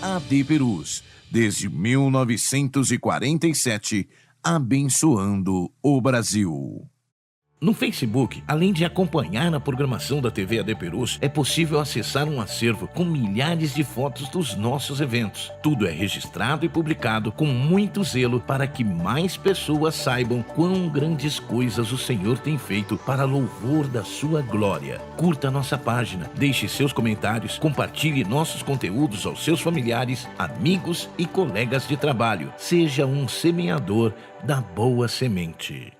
AD Perus, desde 1947, abençoando o Brasil. No Facebook, além de acompanhar a programação da TV AD Perus, é possível acessar um acervo com milhares de fotos dos nossos eventos. Tudo é registrado e publicado com muito zelo para que mais pessoas saibam quão grandes coisas o Senhor tem feito para louvor da sua glória. Curta nossa página, deixe seus comentários, compartilhe nossos conteúdos aos seus familiares, amigos e colegas de trabalho. Seja um semeador da boa semente.